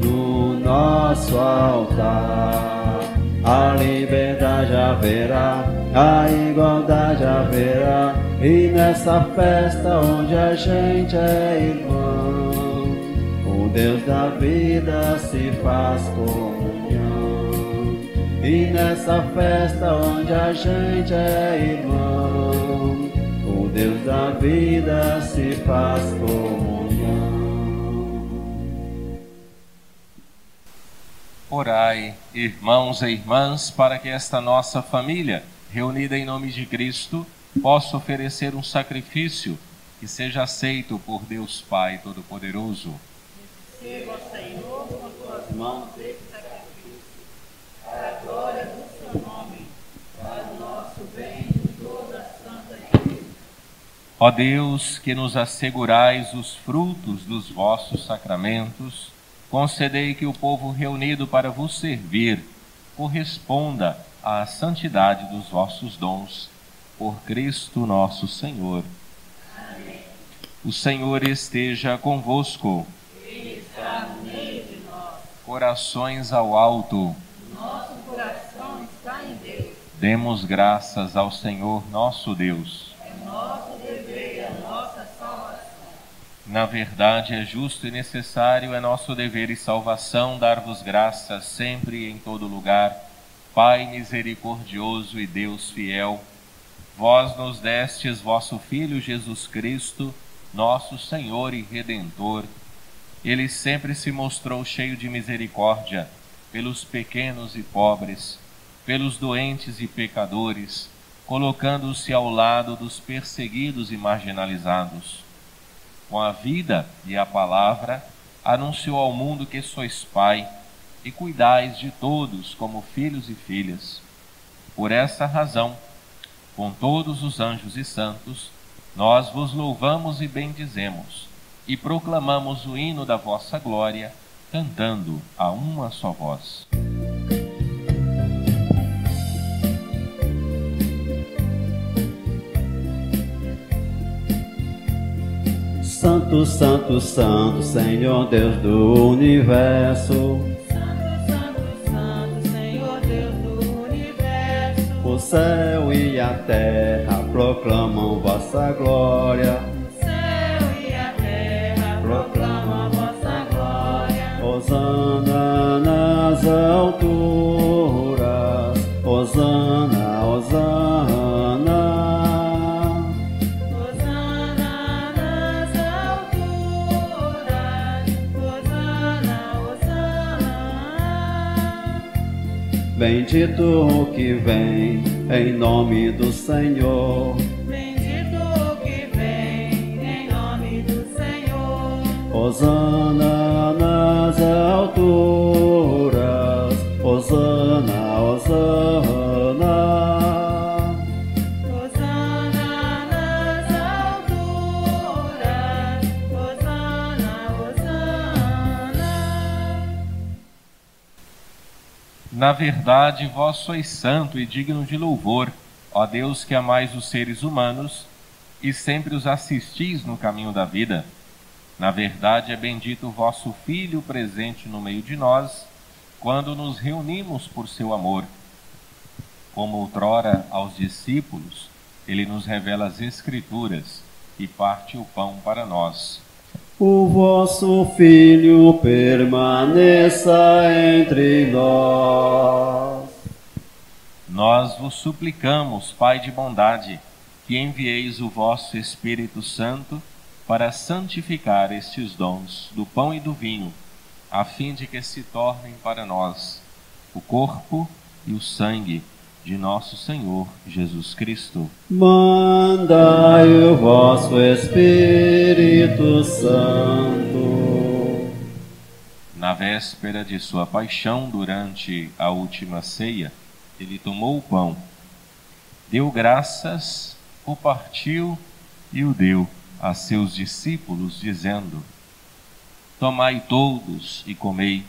No nosso altar a liberdade haverá, a igualdade haverá, e nessa festa onde a gente é irmão, o Deus da vida se faz comunhão. E nessa festa onde a gente é irmão, o Deus da vida se faz comunhão. Orai, irmãos e irmãs, para que esta nossa família, reunida em nome de Cristo, possa oferecer um sacrifício que seja aceito por Deus Pai Todo-Poderoso. Receba, Senhor, com tuas mãos esse sacrifício, para a glória do seu nome, para o nosso bem e de toda a santa Igreja. Ó Deus, que nos assegurais os frutos dos vossos sacramentos, concedei que o povo reunido para vos servir corresponda à santidade dos vossos dons, por Cristo nosso Senhor. Amém. O Senhor esteja convosco. Ele está no meio de nós. Corações ao alto. Nosso coração está em Deus. Demos graças ao Senhor nosso Deus. É nosso dever e a nossa salvação. Na verdade, é justo e necessário, é nosso dever e salvação dar-vos graças sempre e em todo lugar, Pai misericordioso e Deus fiel. Vós nos destes vosso Filho Jesus Cristo, nosso Senhor e Redentor. Ele sempre se mostrou cheio de misericórdia pelos pequenos e pobres, pelos doentes e pecadores, colocando-se ao lado dos perseguidos e marginalizados. Com a vida e a palavra, anunciou ao mundo que sois Pai e cuidais de todos como filhos e filhas. Por essa razão, com todos os anjos e santos, nós vos louvamos e bendizemos, e proclamamos o hino da vossa glória, cantando a uma só voz. Santo, Santo, Santo, Senhor Deus do Universo. Santo, Santo, Santo, Senhor Deus do Universo. O céu e a terra proclamam vossa glória. O céu e a terra proclamam a vossa glória. Hosana nas alturas, Hosana, Hosana. Bendito o que vem em nome do Senhor. Bendito o que vem em nome do Senhor. Hosana nas alturas, Hosana, Hosana. Na verdade, vós sois santo e digno de louvor, ó Deus que amais os seres humanos e sempre os assistis no caminho da vida. Na verdade, é bendito o vosso Filho presente no meio de nós, quando nos reunimos por seu amor. Como outrora aos discípulos, ele nos revela as Escrituras e parte o pão para nós. O vosso Filho permaneça entre nós. Nós vos suplicamos, Pai de bondade, que envieis o vosso Espírito Santo para santificar estes dons do pão e do vinho, a fim de que se tornem para nós o corpo e o sangue de nosso Senhor Jesus Cristo. Mandai o vosso Espírito Santo. Na véspera de sua paixão, durante a última ceia, ele tomou o pão, deu graças, o partiu e o deu a seus discípulos, dizendo: tomai todos e comei,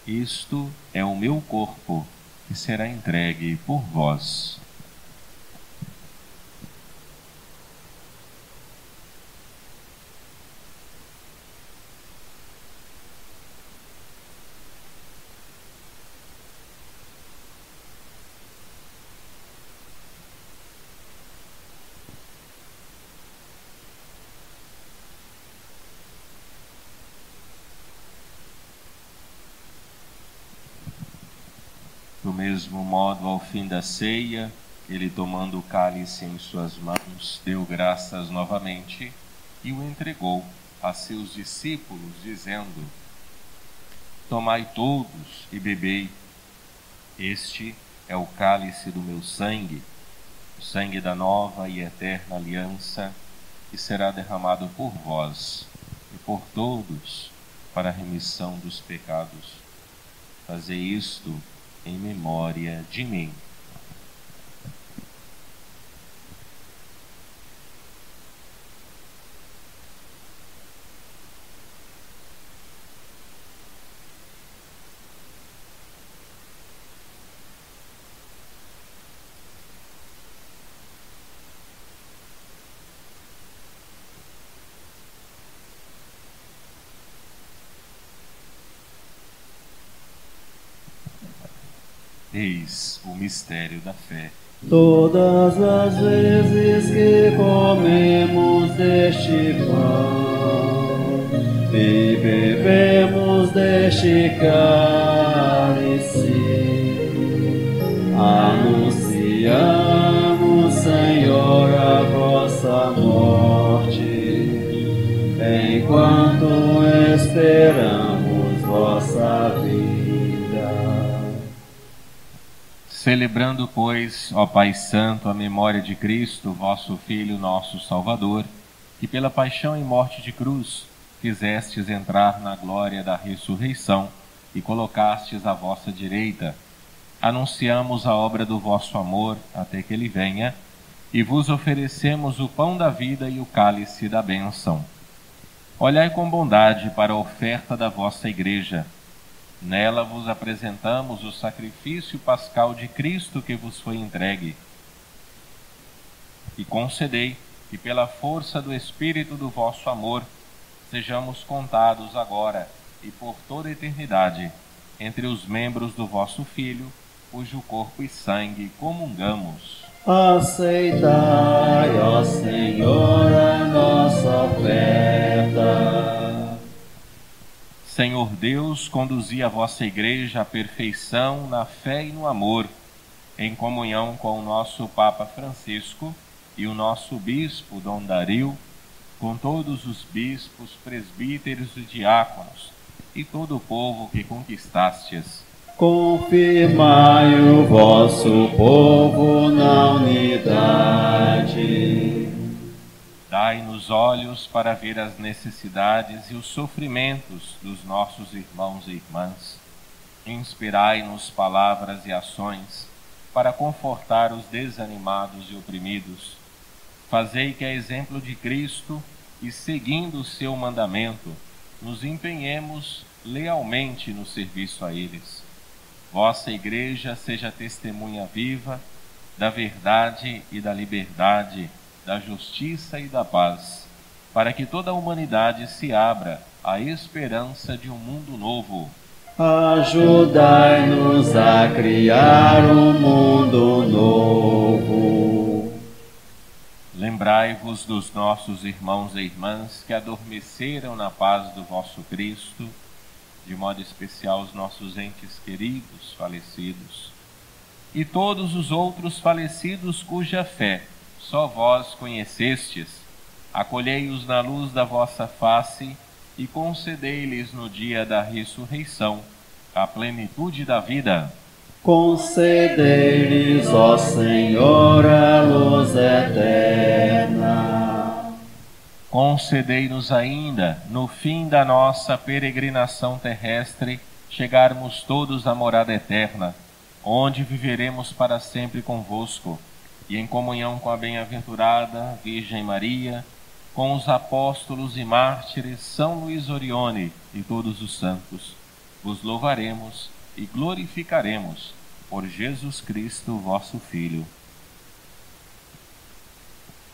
isto é o meu corpo, que será entregue por vós. Do mesmo modo, ao fim da ceia, ele, tomando o cálice em suas mãos, deu graças novamente e o entregou a seus discípulos, dizendo: tomai todos e bebei, este é o cálice do meu sangue, o sangue da nova e eterna aliança, que será derramado por vós e por todos para a remissão dos pecados. Fazei isto em memória de mim. Eis o mistério da fé. Todas as vezes que comemos deste pão e bebemos deste cálice, anunciamos, Senhor, a vossa morte, enquanto esperamos vossa vida. Celebrando, pois, ó Pai Santo, a memória de Cristo, vosso Filho, nosso Salvador, que pela paixão e morte de cruz fizestes entrar na glória da ressurreição e colocastes à vossa direita, anunciamos a obra do vosso amor até que ele venha, e vos oferecemos o pão da vida e o cálice da bênção. Olhai com bondade para a oferta da vossa Igreja. Nela vos apresentamos o sacrifício pascal de Cristo que vos foi entregue. E concedei que, pela força do Espírito do vosso amor, sejamos contados agora e por toda a eternidade entre os membros do vosso Filho, cujo corpo e sangue comungamos. Aceitai, ó Senhor, a nossa oferta. Senhor Deus, conduzi a vossa Igreja à perfeição na fé e no amor, em comunhão com o nosso Papa Francisco e o nosso Bispo Dom Dario, com todos os bispos, presbíteros e diáconos, e todo o povo que conquistastes. Confirmai o vosso povo na unidade. Dai-nos olhos para ver as necessidades e os sofrimentos dos nossos irmãos e irmãs. Inspirai-nos palavras e ações para confortar os desanimados e oprimidos. Fazei que, a exemplo de Cristo e seguindo o seu mandamento, nos empenhemos lealmente no serviço a eles. vossa Igreja seja testemunha viva da verdade e da liberdade, da justiça e da paz, para que toda a humanidade se abra à esperança de um mundo novo. Ajudai-nos a criar um mundo novo. Lembrai-vos dos nossos irmãos e irmãs que adormeceram na paz do vosso Cristo, de modo especial os nossos entes queridos falecidos, e todos os outros falecidos cuja fé só vós conhecestes. Acolhei-os na luz da vossa face e concedei-lhes no dia da ressurreição a plenitude da vida. Concedei-lhes, ó Senhor, a luz eterna. Concedei-nos ainda, no fim da nossa peregrinação terrestre, chegarmos todos à morada eterna, onde viveremos para sempre convosco, e em comunhão com a bem-aventurada Virgem Maria, com os apóstolos e mártires São Luís Orione e todos os santos, vos louvaremos e glorificaremos por Jesus Cristo, vosso Filho.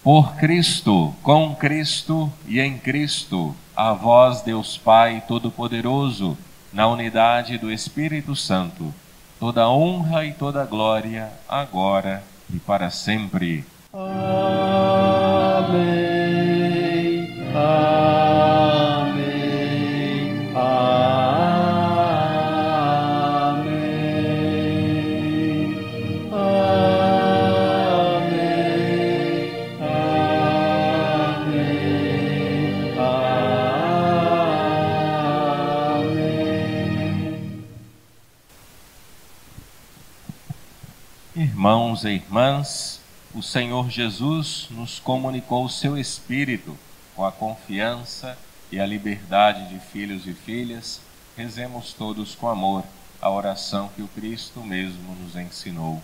Por Cristo, com Cristo e em Cristo, a vós, Deus Pai Todo-Poderoso, na unidade do Espírito Santo, toda honra e toda glória, agora e para sempre. Amém. Amém. Amém. Amém. Amém. Irmãos e irmãs, o Senhor Jesus nos comunicou o seu Espírito com a confiança e a liberdade de filhos e filhas. Rezemos todos com amor a oração que o Cristo mesmo nos ensinou.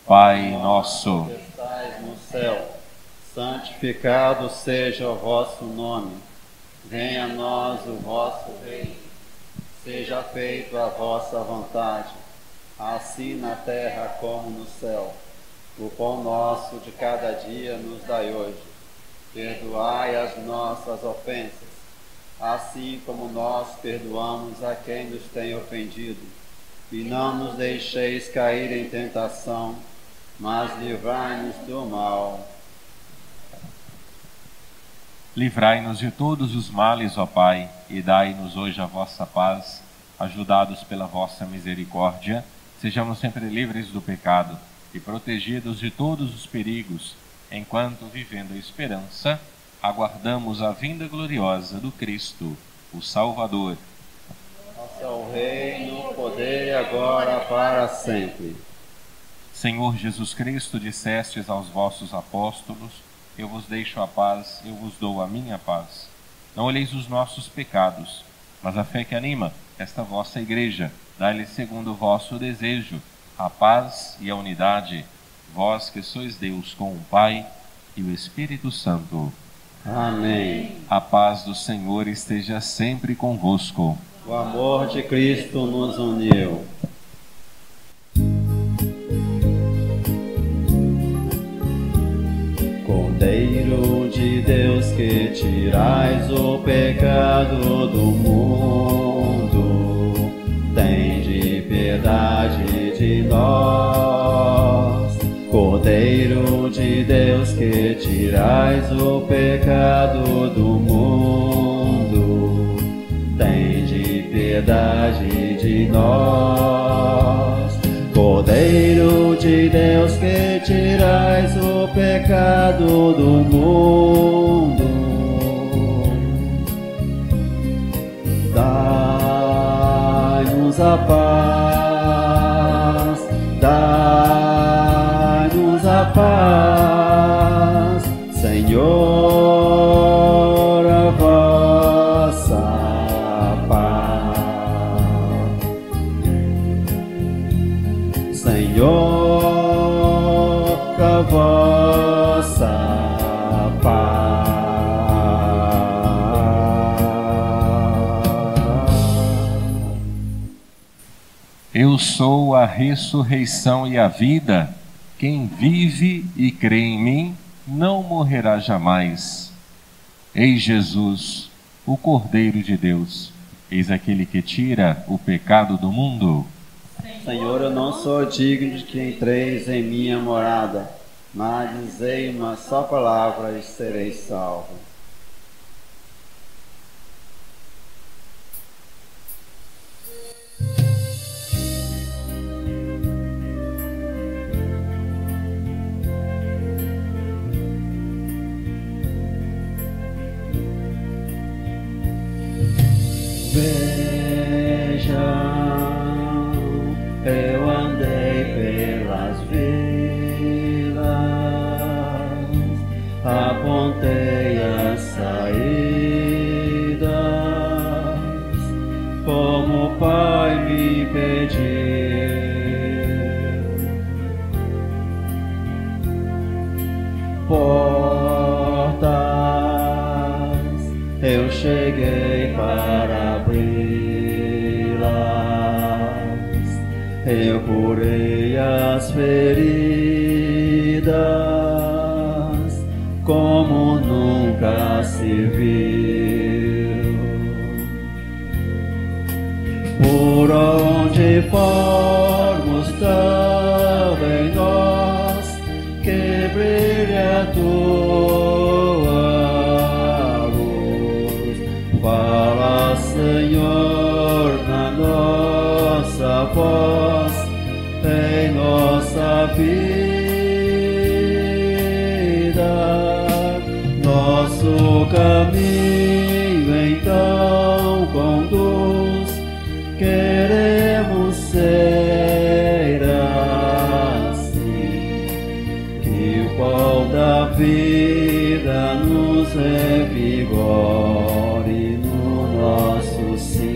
Pai nosso, que estais no céu, santificado seja o vosso nome. Venha a nós o vosso reino. Seja feita a vossa vontade, assim na terra como no céu. O pão nosso de cada dia nos dai hoje. Perdoai as nossas ofensas, assim como nós perdoamos a quem nos tem ofendido. E não nos deixeis cair em tentação, mas livrai-nos do mal. livrai-nos de todos os males, ó Pai, e dai-nos hoje a vossa paz. Ajudados pela vossa misericórdia, sejamos sempre livres do pecado e protegidos de todos os perigos, enquanto, vivendo a esperança, aguardamos a vinda gloriosa do Cristo, o Salvador. Nosso é o reino, o poder e agora para sempre. Senhor Jesus Cristo, dissestes aos vossos apóstolos: eu vos deixo a paz, eu vos dou a minha paz. Não olheis os nossos pecados, mas a fé que anima esta vossa Igreja. Dai-lhe segundo o vosso desejo a paz e a unidade, vós que sois Deus com o Pai e o Espírito Santo. Amém. A paz do Senhor esteja sempre convosco. O amor de Cristo nos uniu. Cordeiro de Deus, que tirais o pecado do mundo, tende piedade de nós. Cordeiro de Deus, que tirais o pecado do mundo, tende piedade de nós. Cordeiro de Deus, que tirais o pecado do mundo, dai-nos a paz, dai-nos a paz, Senhor, a vossa paz. Senhor, a vossa paz. Eu sou a ressurreição e a vida. Quem vive e crê em mim não morrerá jamais. Eis Jesus, o Cordeiro de Deus. Eis aquele que tira o pecado do mundo. Senhor, eu não sou digno de que entreis em minha morada, mas dizei uma só palavra e serei salvo. Vejam, eu andei pelas vilas, apontei as saídas, como o Pai me pediu. Portas, eu cheguei para abri-las, eu curei as feridas, como nunca se viu. Por onde formos também nós, que brilhe a tua luz. Fala, Senhor, na nossa voz, em nossa vida. Nosso caminho então conduz, queremos ser assim, que o pão da vida nos revigore no nosso sim.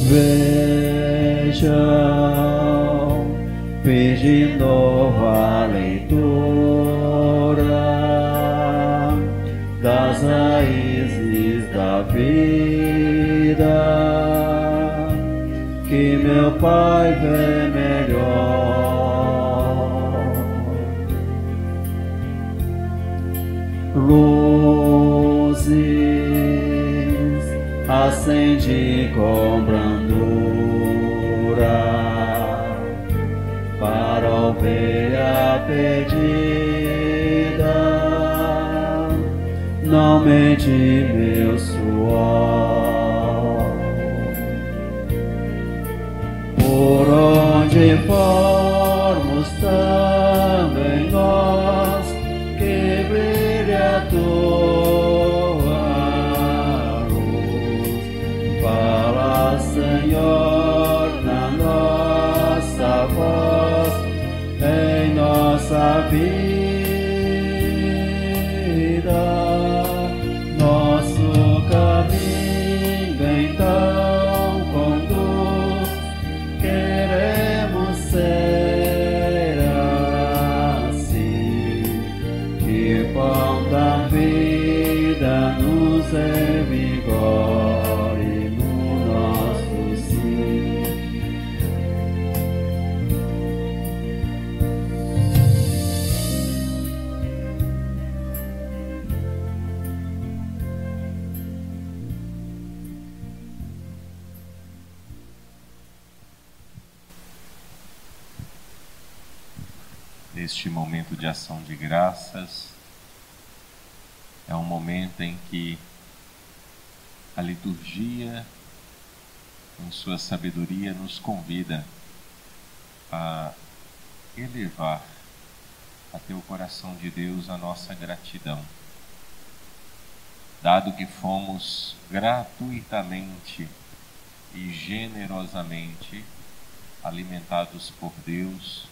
Vejam, fiz de novo a leitura das raízes da vida, que meu Pai vê melhor. Luzes acende com brandura para a ovelha perdida. Não mede meu suor. Por onde formos também nós, que brilhe a tua luz. Fala, Senhor, na nossa voz, em nossa vida. Nosso caminho então conduz, queremos ser assim, que o pão da vida nos revigore no nosso sim. Neste momento de ação de graças, é um momento em que a liturgia, em sua sabedoria, nos convida a elevar até o coração de Deus a nossa gratidão. Dado que fomos gratuitamente e generosamente alimentados por Deus,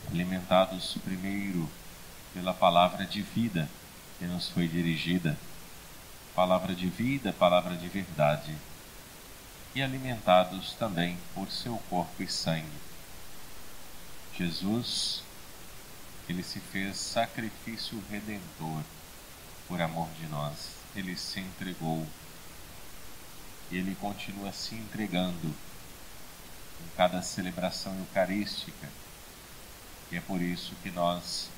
alimentados primeiro pela palavra de vida que nos foi dirigida, palavra de vida, palavra de verdade, e alimentados também por seu corpo e sangue. Jesus, ele se fez sacrifício redentor por amor de nós. Ele se entregou e Ele continua se entregando em cada celebração eucarística. E é por isso que nós,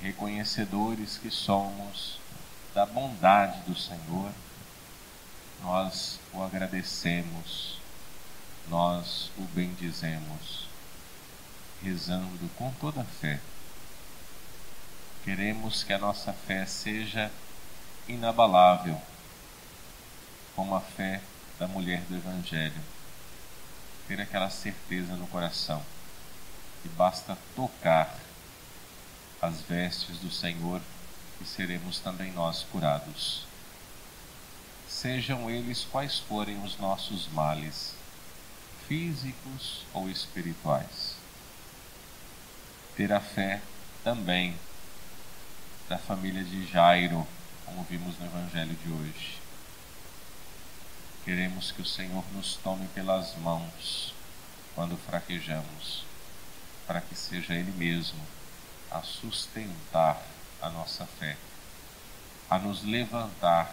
reconhecedores que somos da bondade do Senhor, nós o agradecemos, nós o bendizemos, rezando com toda a fé. Queremos que a nossa fé seja inabalável, como a fé da mulher do Evangelho. Ter aquela certeza no coração que basta tocar as vestes do Senhor e seremos também nós curados. Sejam eles quais forem os nossos males, físicos ou espirituais. Ter a fé também da família de Jairo, como vimos no Evangelho de hoje. Queremos que o Senhor nos tome pelas mãos quando fraquejamos, para que seja Ele mesmo a sustentar a nossa fé, a nos levantar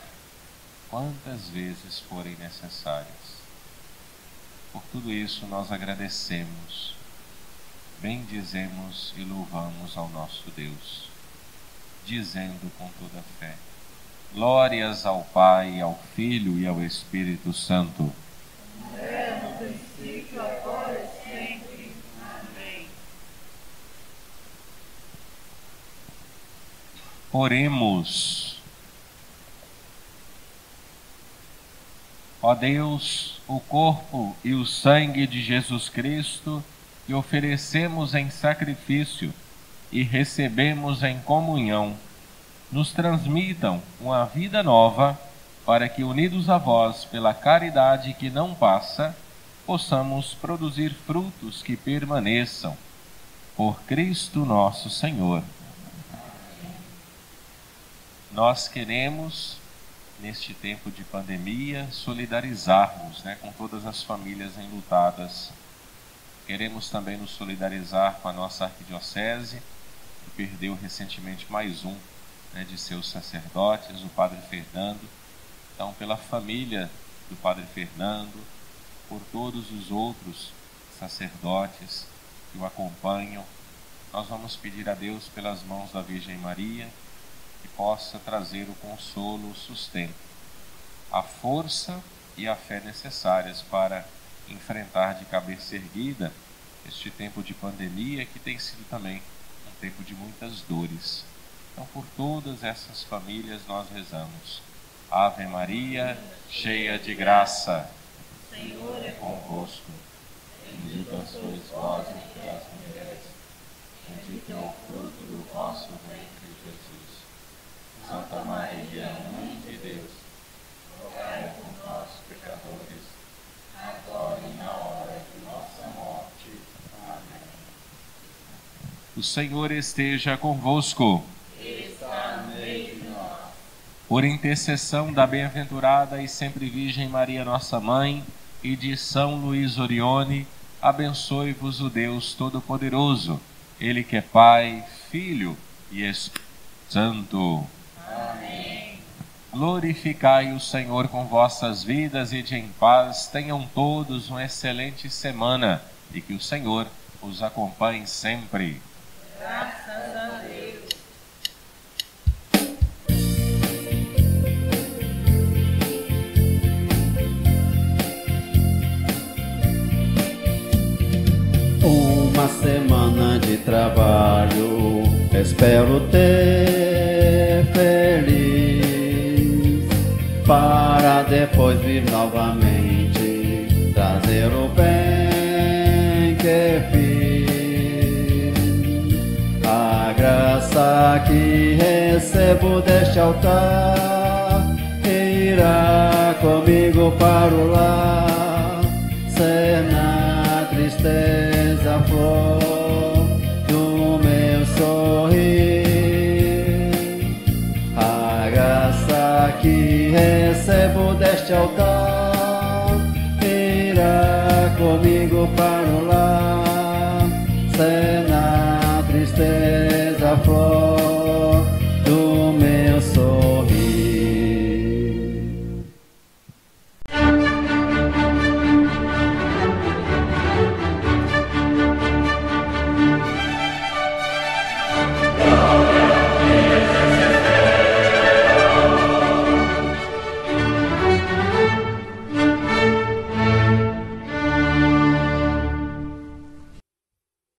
quantas vezes forem necessárias. Por tudo isso nós agradecemos, bendizemos e louvamos ao nosso Deus, dizendo com toda a fé: glórias ao Pai, ao Filho e ao Espírito Santo. É no princípio, agora e sempre. Amém. Oremos. Ó Deus, o corpo e o sangue de Jesus Cristo que oferecemos em sacrifício e recebemos em comunhão, nos transmitam uma vida nova, para que, unidos a vós pela caridade que não passa, possamos produzir frutos que permaneçam. Por Cristo nosso Senhor. Nós queremos, neste tempo de pandemia, solidarizar-nos, com todas as famílias enlutadas. Queremos também nos solidarizar com a nossa arquidiocese, que perdeu recentemente mais um de seus sacerdotes, o Padre Fernando. Então, pela família do Padre Fernando, por todos os outros sacerdotes que o acompanham, nós vamos pedir a Deus, pelas mãos da Virgem Maria, que possa trazer o consolo, o sustento, a força e a fé necessárias para enfrentar de cabeça erguida este tempo de pandemia, que tem sido também um tempo de muitas dores. Então, por todas essas famílias nós rezamos. Ave Maria, cheia de graça, O Senhor é convosco. Bendita sois vós entre as mulheres, bendito é o fruto do vosso ventre, Jesus. Santa Maria, Mãe de Deus, rogai por nós, pecadores, agora e na hora de nossa morte. Amém. O Senhor esteja convosco. está no meio de nós. Por intercessão da bem-aventurada e sempre Virgem Maria, nossa Mãe, e de São Luís Orione, abençoe-vos o Deus Todo-Poderoso, Ele que é Pai, Filho e Espírito Santo. Amém. Glorificai o Senhor com vossas vidas e de em paz tenham todos uma excelente semana e que o Senhor os acompanhe sempre. Graças a Deus. Uma semana de trabalho espero ter feliz, para depois vir novamente trazer o bem que fiz. A graça que recebo deste altar irá comigo para o lar, ser na tristeza a flor do meu sorrir. A graça que recebo deste altar irá comigo para o lar, ser na tristeza a flor